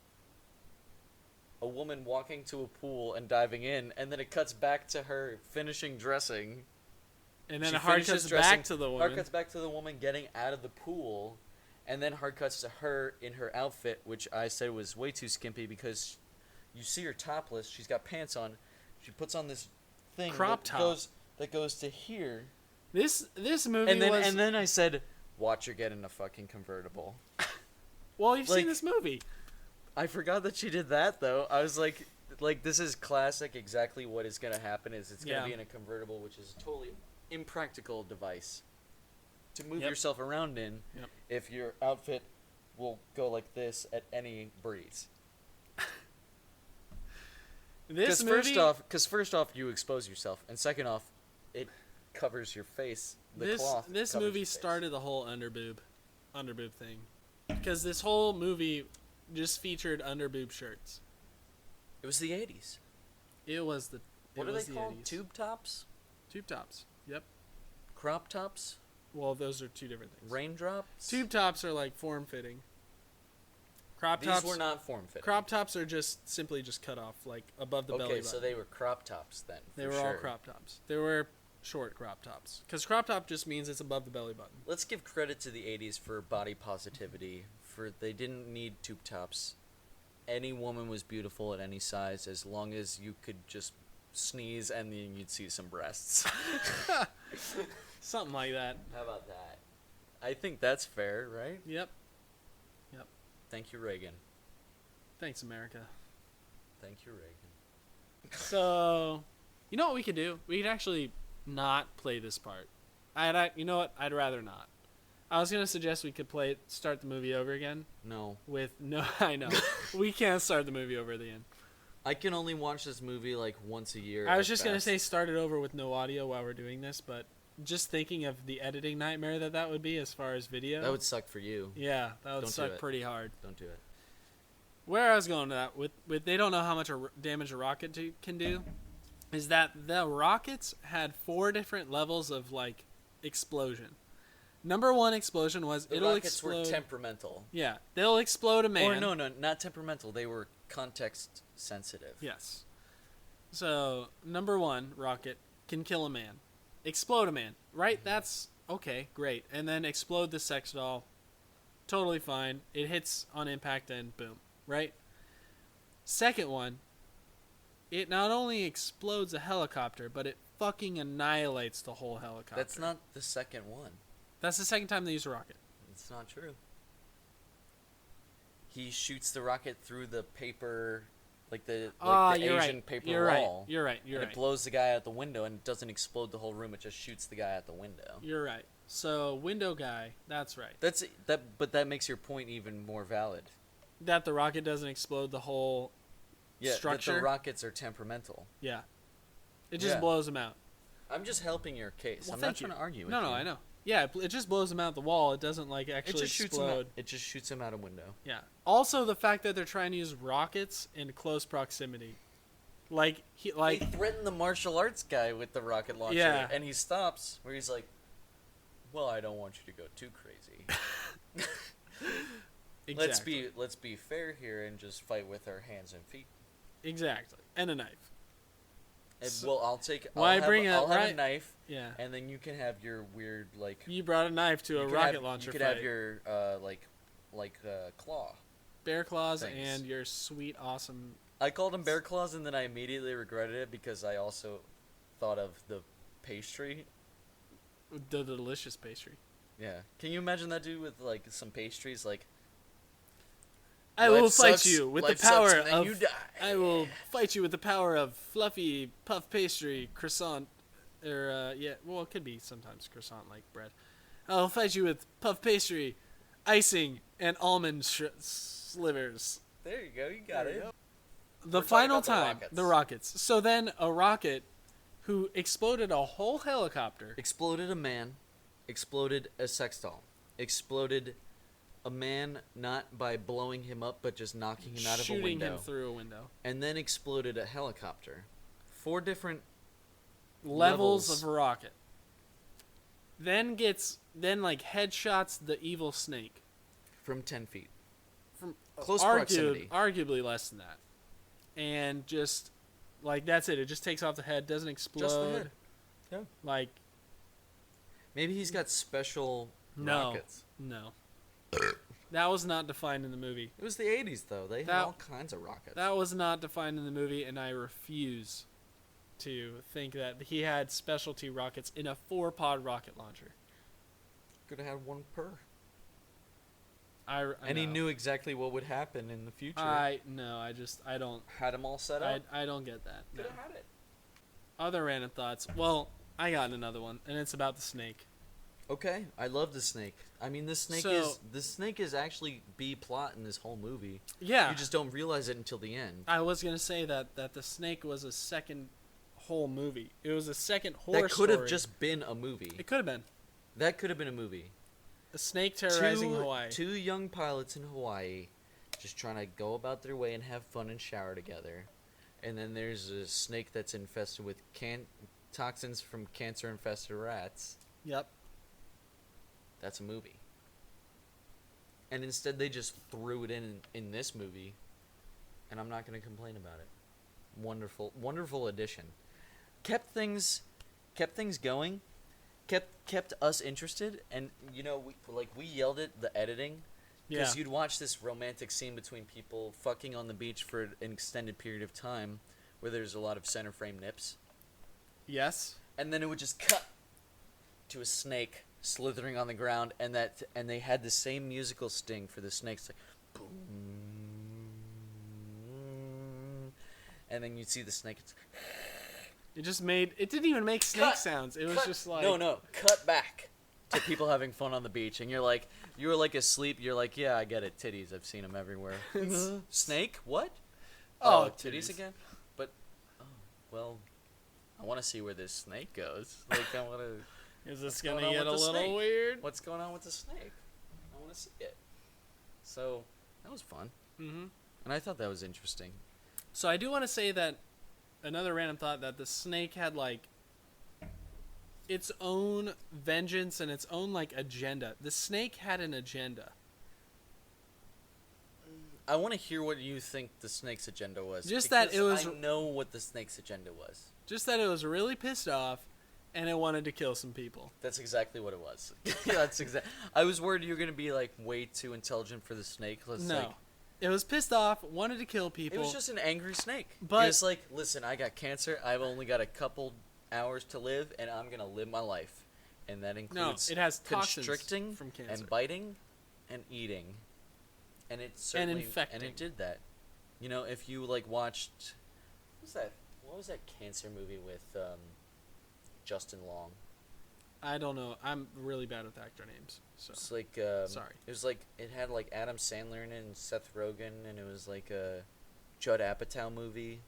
a woman walking to a pool and diving in, and then it cuts back to her finishing dressing. And then it hard cuts back to the woman. Hard cuts back to the woman getting out of the pool, and then hard cuts to her in her outfit, which I said was way too skimpy because you see her topless. She's got pants on. She puts on this thing crop top that goes to here. This movie and then I said, "Watch her get in a fucking convertible." Well, you've seen this movie. I forgot that she did that though. I was like this is classic. Exactly what is gonna happen is it's gonna be in a convertible, which is a totally impractical device to move yourself around in if your outfit will go like this at any breeze. This movie, first off, you expose yourself, and second off, it covers your face. This movie started the whole underboob thing, because this whole movie just featured underboob shirts. It was the 80s. It was the. What are they called? Tube tops. Tube tops. Yep. Crop tops? Well, those are two different things. Raindrops? Tube tops are like form-fitting. Crop tops... These were not form-fitting. Crop tops are just simply just cut off, like, above the belly button. Okay, so they were crop tops then, They were all crop tops. They were short crop tops. Because crop top just means it's above the belly button. Let's give credit to the 80s for body positivity. They didn't need tube tops. Any woman was beautiful at any size as long as you could just sneeze and then you'd see some breasts. Something like that. How about that? I think that's fair, right? Yep. Thank you, Reagan. Thanks, America. Thank you, Reagan. So, you know what we could do? We could actually not play this part. You know what? I'd rather not. I was gonna suggest we could start the movie over again. No. I know. We can't start the movie over again. I can only watch this movie like once a year. I was just gonna say start it over with no audio while we're doing this, but just thinking of the editing nightmare that would be as far as video. That would suck for you. Yeah, that would suck pretty hard. Don't do it. Where I was going to that with they don't know how much damage a rocket can do, is that the rockets had 4 different levels of like explosion. Number 1 explosion was the it'll rockets explode. Were temperamental. Yeah, they'll explode a man. Or no, not temperamental. They were context sensitive. Yes. So number 1 rocket can kill a man, explode a man. Right? That's okay, great. And then explode the sex doll. Totally fine. It hits on impact and boom. Right? Second one, it not only explodes a helicopter, but it fucking annihilates the whole helicopter. That's not the second one. That's the second time they use a rocket. It's not true. He shoots the rocket through the paper, like the Asian paper wall. You're right. It blows the guy out the window, and it doesn't explode the whole room. It just shoots the guy out the window. You're right. So window guy, that's right. But that makes your point even more valid. That the rocket doesn't explode the whole structure. That the rockets are temperamental. Yeah. It just blows them out. I'm just helping your case. Well, I'm not trying to argue with you. No, I know. Yeah, it just blows them out the wall. It doesn't like actually explode. It just shoots them out a window. Yeah. Also, the fact that they're trying to use rockets in close proximity, they threaten the martial arts guy with the rocket launcher, and he stops. Where he's like, "Well, I don't want you to go too crazy." Exactly. Let's be fair here and just fight with our hands and feet. Exactly, and a knife. And, I'll have a knife. Yeah. And then you can have your weird like. You brought a knife to a rocket launcher. You could have your claw. Bear claws things. And your sweet awesome. I called them bear claws, and then I immediately regretted it because I also thought of the pastry. The delicious pastry. Yeah. Can you imagine that dude with like some pastries like? I will Life fight sucks, you with the life sucks, power and then of. you die. I will fight you with the power of fluffy puff pastry, croissant, or well, it could be sometimes croissant like bread. I'll fight you with puff pastry, icing, and almond slivers. There you go. You got There you it. go. The We're talking final about the time, rockets. the rockets. So then a rocket who exploded a whole helicopter. Exploded a man. Exploded a sex doll. Exploded a man not by blowing him up, but just knocking him out of a window. Shooting him through a window. And then exploded a helicopter. 4 different Levels levels. of a rocket. Then like headshots the evil snake. from 10 feet. From Close proximity. Arguably less than that. And just like that's it. It just takes off the head, doesn't explode. Just the head. Yeah. Like Maybe he's got special no. rockets. No. That was not defined in the movie. It was the 80s, though. They had all kinds of rockets. That was not defined in the movie, and I refuse to think that he had specialty rockets in a 4-pod rocket launcher. Could have had one per. I And he know. knew exactly what would happen in the future. I don't. Had them all set up. I don't get that. No. Could have had it. Other random thoughts. Well, I got another one, and it's about the snake. Okay, I love the snake. I mean, the snake is actually B plot in this whole movie. Yeah. You just don't realize it until the end. I was gonna say that the snake was a second whole movie. It was a second horror That could have story. just been a movie. It could have been That could have been a movie. a snake terrorizing Hawaii. 2 young pilots in Hawaii just trying to go about their way and have fun and shower together. And then there's a snake that's infested with toxins from cancer-infested rats. Yep. That's a movie. And instead they just threw it in this movie. And I'm not going to complain about it. Wonderful addition. Kept things going. Kept us interested, and we yelled at the editing because Yeah. you'd watch this romantic scene between people fucking on the beach for an extended period of time, where there's a lot of center frame nips, Yes. and then it would just cut to a snake slithering on the ground, and they had the same musical sting for the snakes, like boom, and then you'd see the snake. It didn't even make snake Cut! sounds. It was Cut. just like No, cut back to people having fun on the beach, and you were like asleep. You're like, yeah, I get it, titties. I've seen them everywhere. Snake? What? Oh, titties titties. again? But, well, I want to see where this snake goes. Like, I want to. Is this What's gonna going on get a with the little snake? weird? What's going on with the snake? I want to see it. So that was fun, Mm-hmm. and I thought that was interesting. So I do want to say that another random thought that the snake had like its own vengeance and its own like agenda. The snake had an agenda. I want to hear what you think the snake's agenda was. Just that it because was- I know what the snake's agenda was. Just that it was really pissed off and it wanted to kill some people. That's exactly what it was. That's exact. I was worried you were gonna be like way too intelligent for the snake. No. It was pissed off, wanted to kill people. It was just an angry snake. But- It was like, listen, I got cancer. I've only got a couple hours to live, and I'm gonna live my life, and that includes it has toxins constricting from cancer. and biting, and eating, and it certainly infecting. and it did that. You know, if you like watched, what was that cancer movie with Justin Long? I don't know. I'm really bad with actor names. So It's like sorry. It was like it had like Adam Sandler in it and Seth Rogen, and it was like a Judd Apatow movie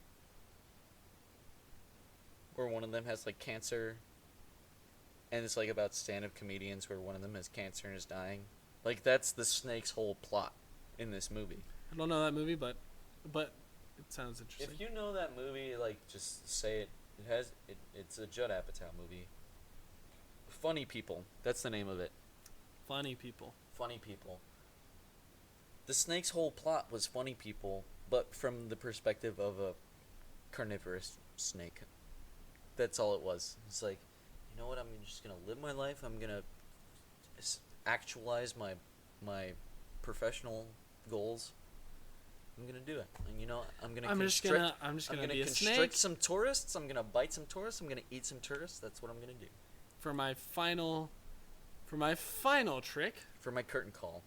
where one of them has like cancer, and it's like about stand-up comedians where one of them has cancer and is dying. Like that's the snake's whole plot in this movie. I don't know that movie, but it sounds interesting. If you know that movie, like just say it. It's a Judd Apatow movie. Funny People. That's the name of it. Funny people. Funny people. The snake's whole plot was funny people, but from the perspective of a carnivorous snake. That's all it was. It's like, you know what? I'm just gonna live my life. I'm gonna actualize my professional goals. I'm gonna do it, and you know, I'm gonna constrict be a snake some tourists. I'm gonna bite some tourists. I'm gonna eat some tourists. That's what I'm gonna do. for my final trick. For my curtain call.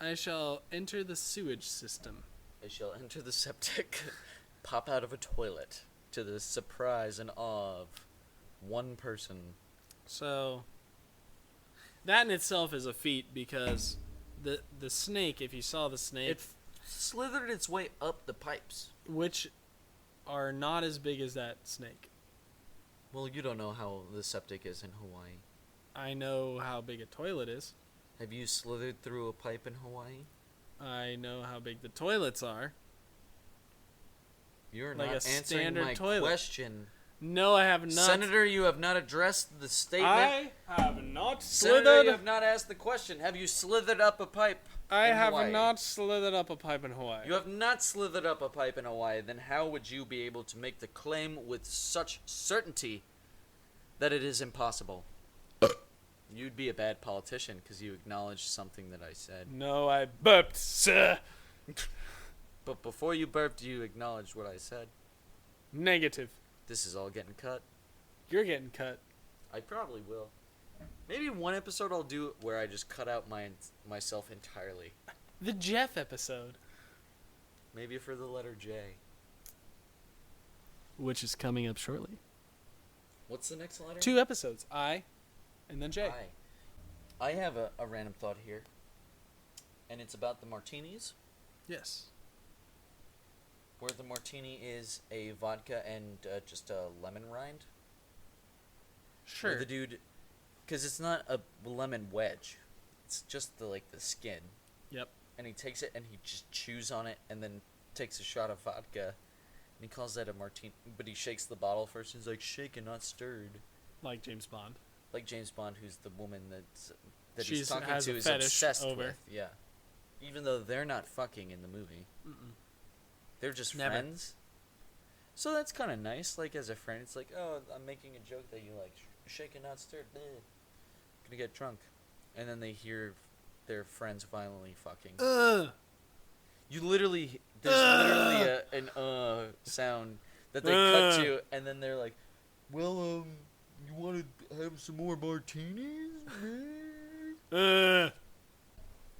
I shall enter the sewage system. I shall enter the septic, pop out of a toilet, to the surprise and awe of one person. So, that in itself is a feat because the snake, if you saw the snake... It slithered its way up the pipes. Which are not as big as that snake. Well, you don't know how the septic is in Hawaii. I know how big a toilet is. Have you slithered through a pipe in Hawaii? I know how big the toilets are. You're like not a answering standard my toilet. question. No, I have not. Senator, you have not addressed the statement. I have not Senator, slithered. you have not asked the question. Have you slithered up a pipe I in have Hawaii? not slithered up a pipe in Hawaii. You have not slithered up a pipe in Hawaii. Then how would you be able to make the claim with such certainty that it is impossible? You'd be a bad politician because you acknowledged something that I said. No, I burped, sir. But before you burped, you acknowledged what I said. Negative. This is all getting cut. You're getting cut. I probably will. Maybe one episode I'll do where I just cut out myself entirely. The Jeff episode. Maybe for the letter J. Which is coming up shortly. What's the next letter? 2 episodes. I, and then J. I have a random thought here. And it's about the martinis. Yes. Where the martini is a vodka and just a lemon rind. Sure. Where the dude... Because it's not a lemon wedge. It's just the skin. Yep. And he takes it and he just chews on it and then takes a shot of vodka. And he calls that a martini. But he shakes the bottle first. He's like, shaken, not stirred. Like James Bond. Like James Bond, who's the woman that She's he's talking has to a is fetish obsessed over. with. Yeah. Even though they're not fucking in the movie. Mm-mm. They're just Never. friends. So that's kind of nice. Like, as a friend, it's like, oh, I'm making a joke that you like. Shaken, not stirred. Gonna get drunk. And then they hear their friends violently fucking. You literally... There's literally an sound that they cut to, and then they're like, well, you want to have some more martinis?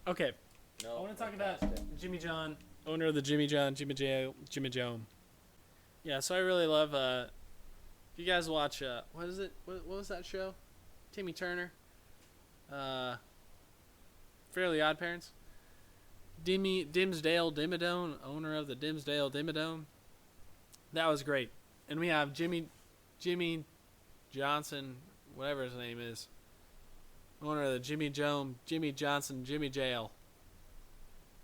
Okay. No, I want to talk about Jimmy John, owner of the Jimmy John. Yeah, so I really love, if you guys watch, what is it? What was that show? Timmy Turner. Fairly Odd Parents. Dimsdale Dimmadome, owner of the Dimsdale Dimmadome. That was great. And we have Jimmy Johnson, whatever his name is. Owner of the Jimmy Johnson, Jimmy Jail.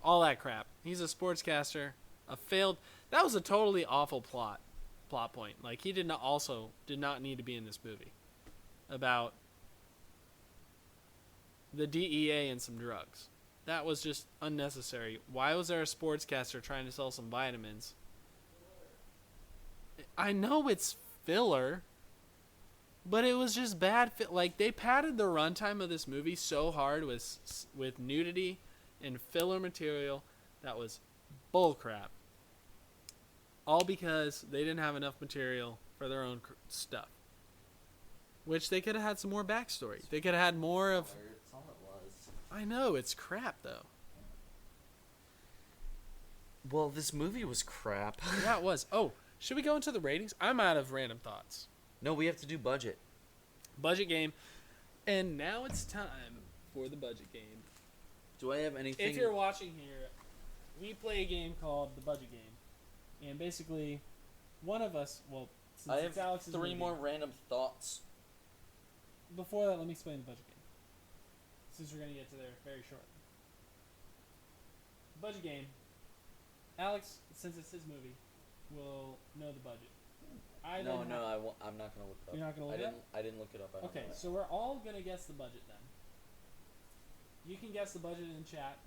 All that crap. He's a sportscaster. That was a totally awful plot point. Like, he did not need to be in this movie. About the DEA and some drugs. That was just unnecessary. Why was there a sportscaster trying to sell some vitamins? I know it's filler, but it was just bad. Like, they padded the runtime of this movie so hard with nudity and filler material that was bullcrap. All because they didn't have enough material for their own stuff. Which they could have had some more backstory. They could have had more of... That's all it was. I know, it's crap, though. Well, this movie was crap. Yeah, it was. Oh, should we go into the ratings? I'm out of random thoughts. No, we have to do budget. Budget game. And now it's time for the budget game. Do I have anything? If you're watching here, we play a game called the budget game. And basically, one of us... Well, since I it's have Alex's 3 movie, more random thoughts. Before that, let me explain the budget game. Since we're going to get to there very shortly. Budget game. Alex, since it's his movie, will know the budget. I'm not going to look it up. You're not going to look it up? I didn't look it up. I don't Okay, know. so we're all going to guess the budget then. You can guess the budget in chat,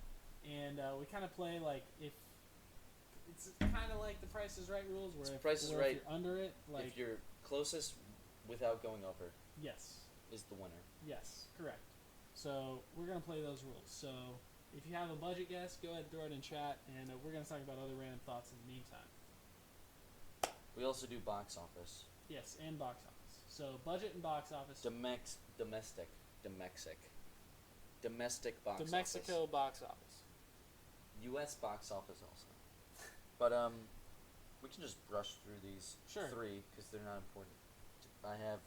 and we kind of play like if... It's kind of like the Price is Right rules, where Price is if Right. you're under it, like... If you're closest without going over Yes. is the winner. Yes, correct. So we're going to play those rules. So if you have a budget guess, go ahead and throw it in chat, and we're going to talk about other random thoughts in the meantime. We also do box office. Yes, and box office. So budget and box office. Domestic box The Mexico office. box office. U.S. box office also. But we can just brush through these Sure. 3 because they're not important. I have,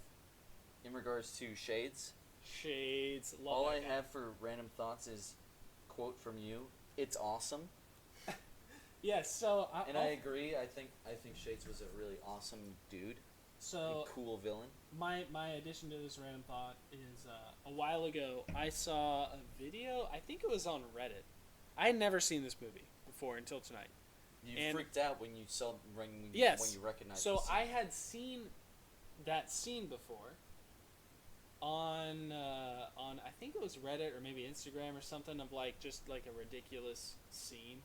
in regards to Shades. Shades. Love All that I guy. have for random thoughts is quote from you. It's awesome. Yes. So I agree. I think Shades was a really awesome dude. So a cool villain. my addition to this random thought is a while ago I saw a video. I think it was on Reddit. I had never seen this movie before until tonight. You And- freaked out when you saw when Yes. you recognized. So the scene. I had seen that scene before on I think it was Reddit or maybe Instagram or something of like just like a ridiculous scene.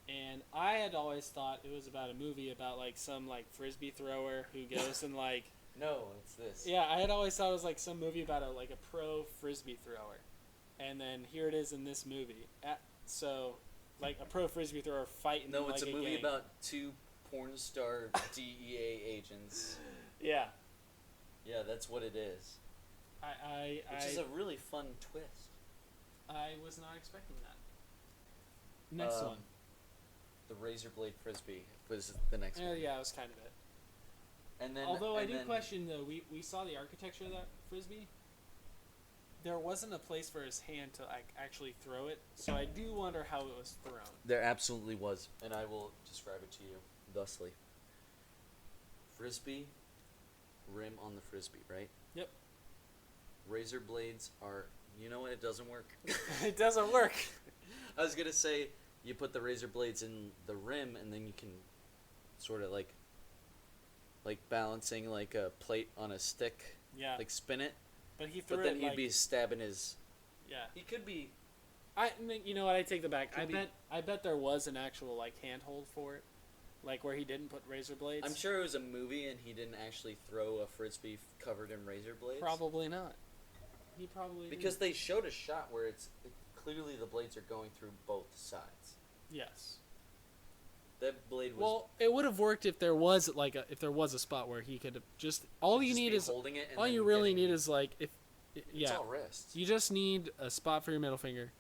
And I had always thought it was about a movie about like some like frisbee thrower who goes and like No, it's this. yeah, I had always thought it was like some movie about a pro frisbee thrower. And then here it is in this movie. So like a pro frisbee thrower fighting No, like it's a movie gang. about 2 porn star DEA agents. Yeah. Yeah, that's what it is. Which is a really fun twist. I was not expecting that. Next one. The razor blade frisbee was the next one. Yeah, that was kind of it. And then, Although I and do then, question though, we saw the architecture of that frisbee. There wasn't a place for his hand to like actually throw it, so I do wonder how it was thrown. There absolutely was, and I will describe it to you thusly. Frisbee, rim on the frisbee, right? Yep. Razor blades are, you know what, it doesn't work. It doesn't work. I was gonna say, you put the razor blades in the rim, and then you can sort of like balancing like a plate on a stick, Yeah. like spin it. But he threw But then it you'd like, be stabbing his. yeah. He could be. You know what? I take that back. Could be. I bet there was an actual like handhold for it, like where he didn't put razor blades. I'm sure it was a movie, and he didn't actually throw a frisbee covered in razor blades. Probably not. He probably Because didn't. they showed a shot where clearly the blades are going through both sides. Yes. That blade was. Well, it would have worked if there was a spot where he could have just all you just need be is holding it. And all then you really getting- need is like if It's yeah all wrist. you just need a spot for your middle finger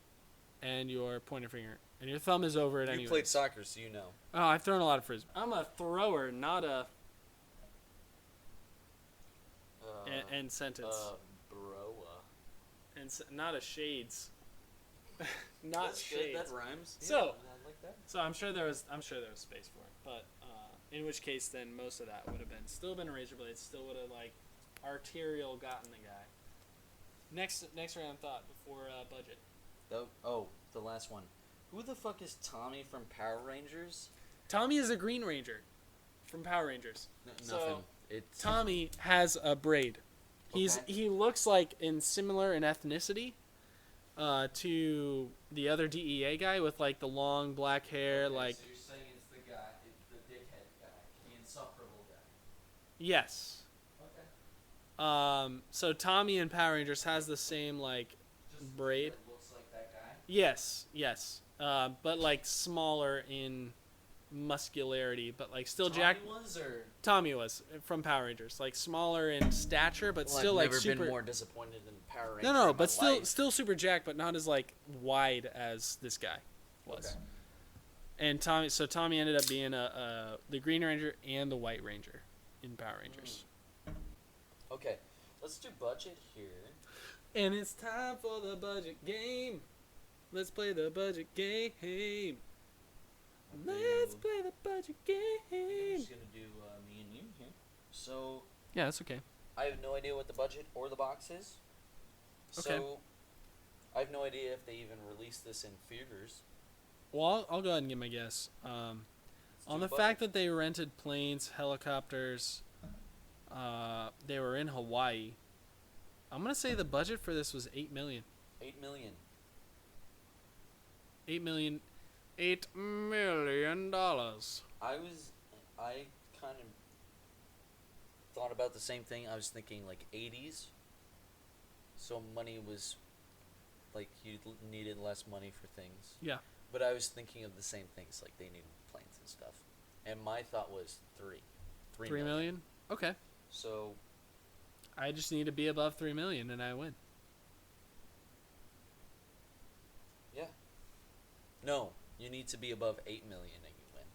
and your pointer finger and your thumb is over it You anyway. played soccer, so you know. Oh, I've thrown a lot of frisbee. I'm a thrower, not a end sentence Broa. not a shades. Not That's shades. good. That rhymes. So- Yeah, I like that. So I'm sure there was space for it, but in which case then most of that would have been a razor blade, still would have like arterial gotten the guy. Next round thought before budget. The last one. Who the fuck is Tommy from Power Rangers? Tommy is a Green Ranger from Power Rangers. So, Nothing. It's Tommy has a braid. Okay. He looks like similar in ethnicity to the other DEA guy with like the long black hair, Okay, like So you're saying it's the guy, the dickhead guy, the insufferable guy. yes. Okay. So Tommy in Power Rangers has the same like Just braid. that looks like that guy. Yes. But like smaller in muscularity, but like still Tommy Jack. was, or Tommy was from Power Rangers, like smaller in stature, but well, still I've like never super. been more disappointed in Power Rangers. No, in but my still life. still super jacked, but not as like wide as this guy was. Okay. And Tommy ended up being the Green Ranger and the White Ranger in Power Rangers. Okay, let's do budget here. And it's time for the budget game. Let's play the budget game. Let's play the budget I'm game. just gonna do me and you here. So Yeah, that's okay. I have no idea what the budget or the box is. Okay. So I have no idea if they even released this in theaters. Well, I'll go ahead and give my guess. On the fact that they rented planes, helicopters, they were in Hawaii. I'm gonna say the budget for this was $8 million. $8 million. $8 million. $8 million. I kind of thought about the same thing. I was thinking like 80s. So money was like you needed less money for things. Yeah. But I was thinking of the same things, like they needed planes and stuff. And my thought was $3 million? Okay. So I just need to be above $3 million and I win. yeah. No, You need to be above 8 million and you win.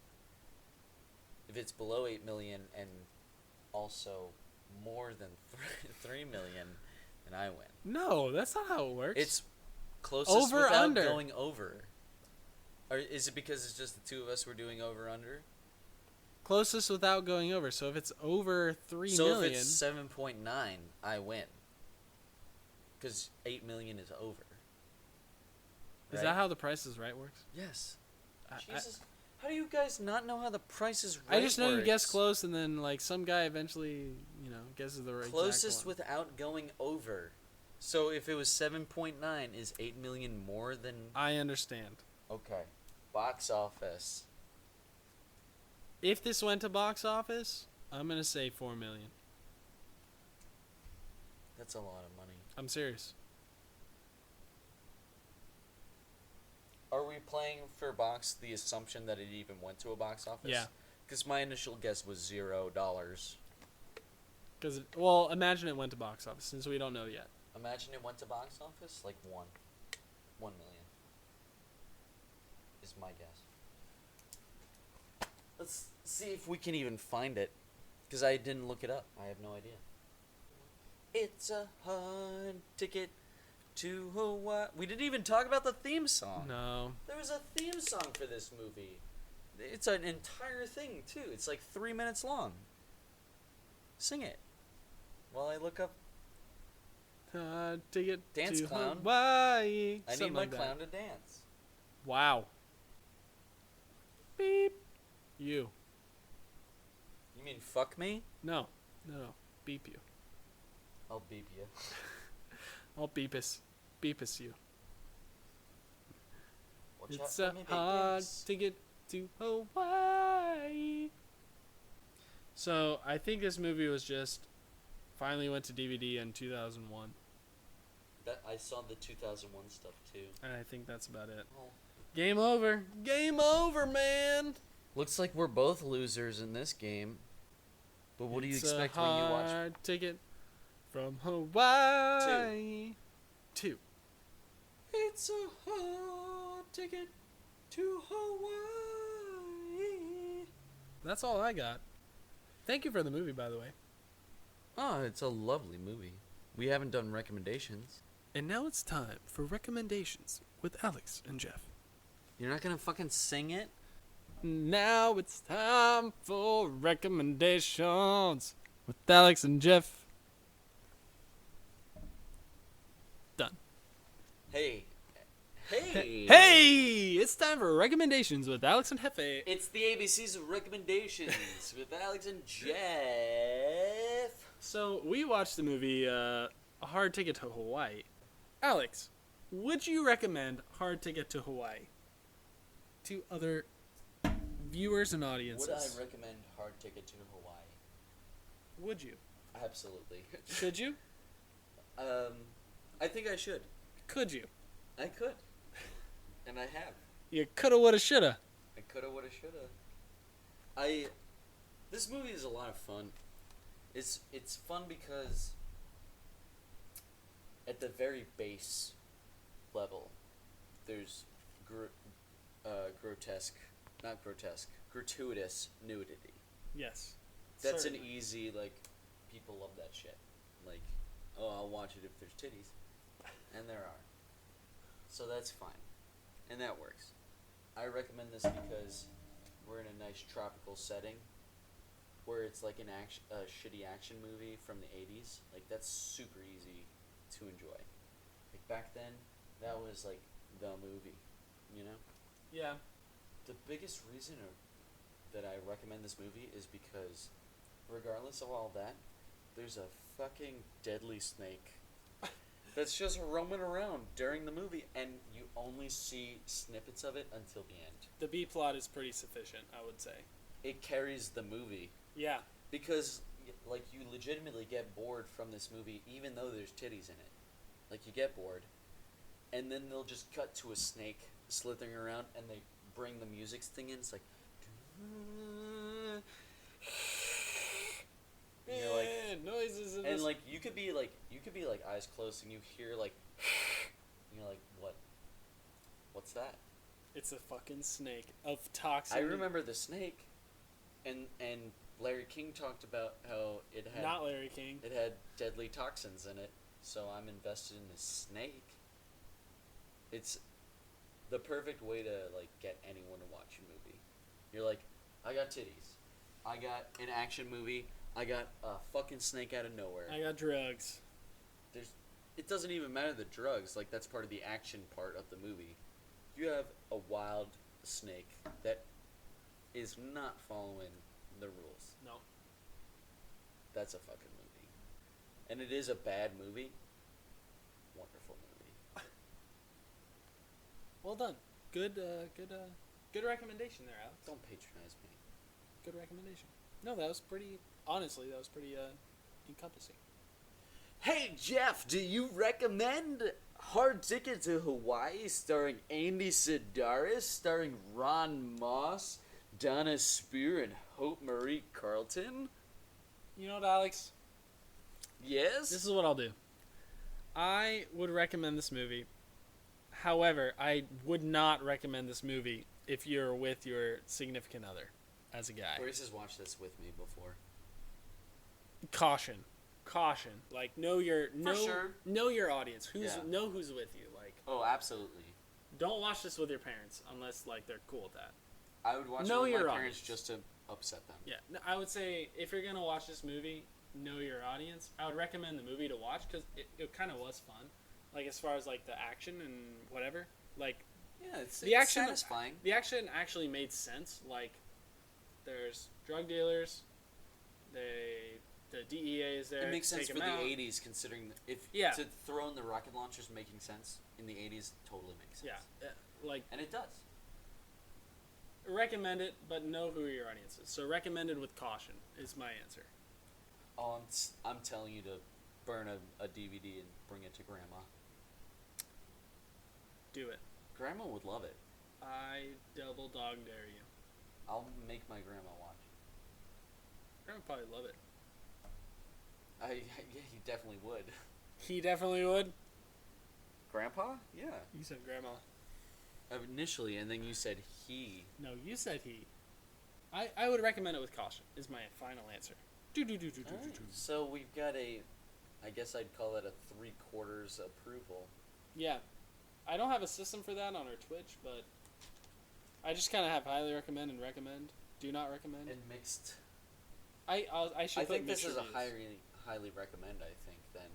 If it's below 8 million and also more than 3 million, then I win. No, that's not how it works. It's closest Over, without under. going over. Or is it because it's just the two of us were doing over under? Closest without going over. So if it's over 3 so million... if it's 7.9, I win. Because 8 million is over. Is that how the Price is Right works? Yes. Jesus. How do you guys not know how the Price is Right I just know works? you guess close, and then like some guy eventually, guesses the right Closest exact one. without going over. So if it was 7.9, is 8 million more than... I understand. Okay. Box office. If this went to box office, I'm going to say 4 million. That's a lot of money. I'm serious. Are we playing for box the assumption that it even went to a box office? Yeah. Because my initial guess was $0. Because, imagine it went to box office, since we don't know yet. Imagine it went to box office, like 1 million. Is my guess. Let's see if we can even find it. Because I didn't look it up. I have no idea. It's a hard ticket to Hawaii. We didn't even talk about the theme song. No. There was a theme song for this movie. It's an entire thing, too. It's like 3 minutes long. Sing it. While I look up. Ticket Dance to clown. Hawaii. I Something need my like that. clown to dance. Wow. Beep. You. You mean fuck me? No. Beep you. I'll beep you. I'll beepus. Beepus you. Watch It's out a for me, big hard dicks. ticket to Hawaii. So, I think this movie was just finally went to DVD in 2001. I saw the 2001 stuff too. And I think that's about it. Oh. Game over. Game over, man. Looks like we're both losers in this game. But what do you It's expect a when you watch? hard ticket from Hawaii. Two. It's a hard ticket to Hawaii. That's all I got. Thank you for the movie, by the way. Oh, it's a lovely movie. We haven't done recommendations. And now it's time for recommendations with Alex and Jeff. You're not gonna fucking sing it? Now it's time for recommendations with Alex and Jeff. Done. Hey. Hey! It's time for recommendations with Alex and Hefe. It's the ABC's of recommendations with Alex and Jeff. So, we watched the movie A Hard Ticket to Hawaii. Alex, would you recommend Hard Ticket to Hawaii to other viewers and audiences? Would I recommend Hard Ticket to Hawaii? Would you? Absolutely. Should you? I think I should. Could you? I could. And I have. You coulda, woulda, shoulda. I coulda, woulda, shoulda. This movie is a lot of fun. It's fun because at the very base level, there's gratuitous nudity. Yes. That's Certainly. an easy, people love that shit. I'll watch it if there's titties. And there are. So that's fine. And that works. I recommend this because we're in a nice tropical setting where it's like a shitty action movie from the 80s. That's super easy to enjoy. Back then, that was the movie, you know? Yeah. The biggest reason that I recommend this movie is because regardless of all that, there's a fucking deadly snake that's just roaming around during the movie, and you only see snippets of it until the end. The B plot is pretty sufficient, I would say. It carries the movie. Yeah. Because, you legitimately get bored from this movie even though there's titties in it. You get bored, and then they'll just cut to a snake slithering around, and they bring the music thing in. It's like... And you're noises in and this. you could be eyes closed and you hear you're like, what's that? It's a fucking snake of toxin. I remember the snake, and Larry King talked about how it had Not Larry King. It had deadly toxins in it, so I'm invested in this snake. It's the perfect way to like get anyone to watch a movie. You're like, I got titties, I got an action movie, I got a fucking snake out of nowhere. I got drugs. It doesn't even matter the drugs, like that's part of the action part of the movie. You have a wild snake that is not following the rules. No. That's a fucking movie. And it is a bad movie. Wonderful movie. Well done. Good recommendation there, Alex. Don't patronize me. Good recommendation. No, that was pretty. Honestly, that was pretty encompassing. Hey Jeff, do you recommend Hard Ticket to Hawaii starring Andy Sidaris, starring Ron Moss, Dona, Speir, and Hope Marie Carlton? You know what, Alex? Yes? This is what I'll do. I would recommend this movie. However, I would not recommend this movie if you're with your significant other as a guy. Grace has watched this with me before. Caution. Like know your audience. Know who's with you. Like, oh, absolutely. don't watch this with your parents unless like they're cool with that. I would watch it with my parents just to upset them. Yeah, I would say if you're gonna watch this movie, know your audience. I would recommend the movie to watch because it kind of was fun. Like as far as like the action and whatever. Like yeah, it's action satisfying. The action actually made sense. Like there's drug dealers. The DEA is there. It makes sense take for the them out. 80s, considering to throw in the rocket launchers making sense in the 80s totally makes sense. Yeah, like and it does. Recommend it, but know who your audience is. So recommended with caution is my answer. Oh, I'm telling you to burn a DVD and bring it to Grandma. Do it. Grandma would love it. I double dog dare you. I'll make my grandma watch. Grandma would probably love it. Yeah, he definitely would. He definitely would. Grandpa? Yeah. You said grandma. Initially, and then you said he. No, you said he. I would recommend it with caution. Is my final answer. So we've got I guess I'd call it a 3/4 approval. Yeah, I don't have a system for that on our Twitch, but I just kind of have highly recommend and recommend. Do not recommend. And mixed. I should. I think this is is a highly recommend. I think then.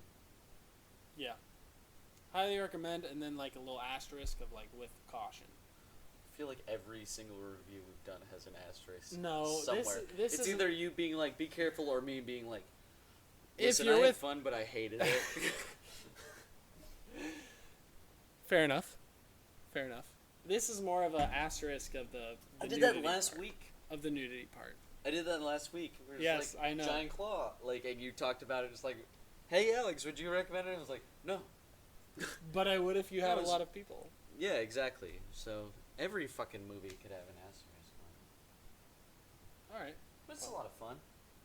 Yeah. Highly recommend, and then like a little asterisk of like with caution. I feel like every single review we've done has an asterisk. No, somewhere. This it's is either you being like, "Be careful," or me being like, If "Listen, you're I had with fun, but I hated it." Fair enough. This is more of an asterisk of the I did that last part, week. of the nudity part. I did that last week. Yes, like, I know. Giant claw, like, and you talked about it. It's like, "Hey, Alex, would you recommend it?" I was like, "No." But I would if you had a lot of people. Yeah, exactly. So every fucking movie could have an asterisk on it. All right. But it's a lot of fun.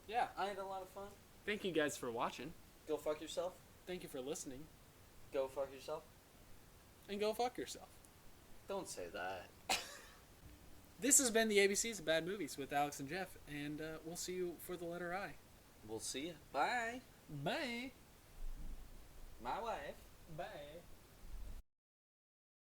Yeah. I had a lot of fun. Thank you guys for watching. Go fuck yourself. Thank you for listening. Go fuck yourself. And go fuck yourself. Don't say that. This has been the ABCs of Bad Movies with Alex and Jeff, and we'll see you for the letter I. We'll see you. Bye. Bye. My wife. Bye.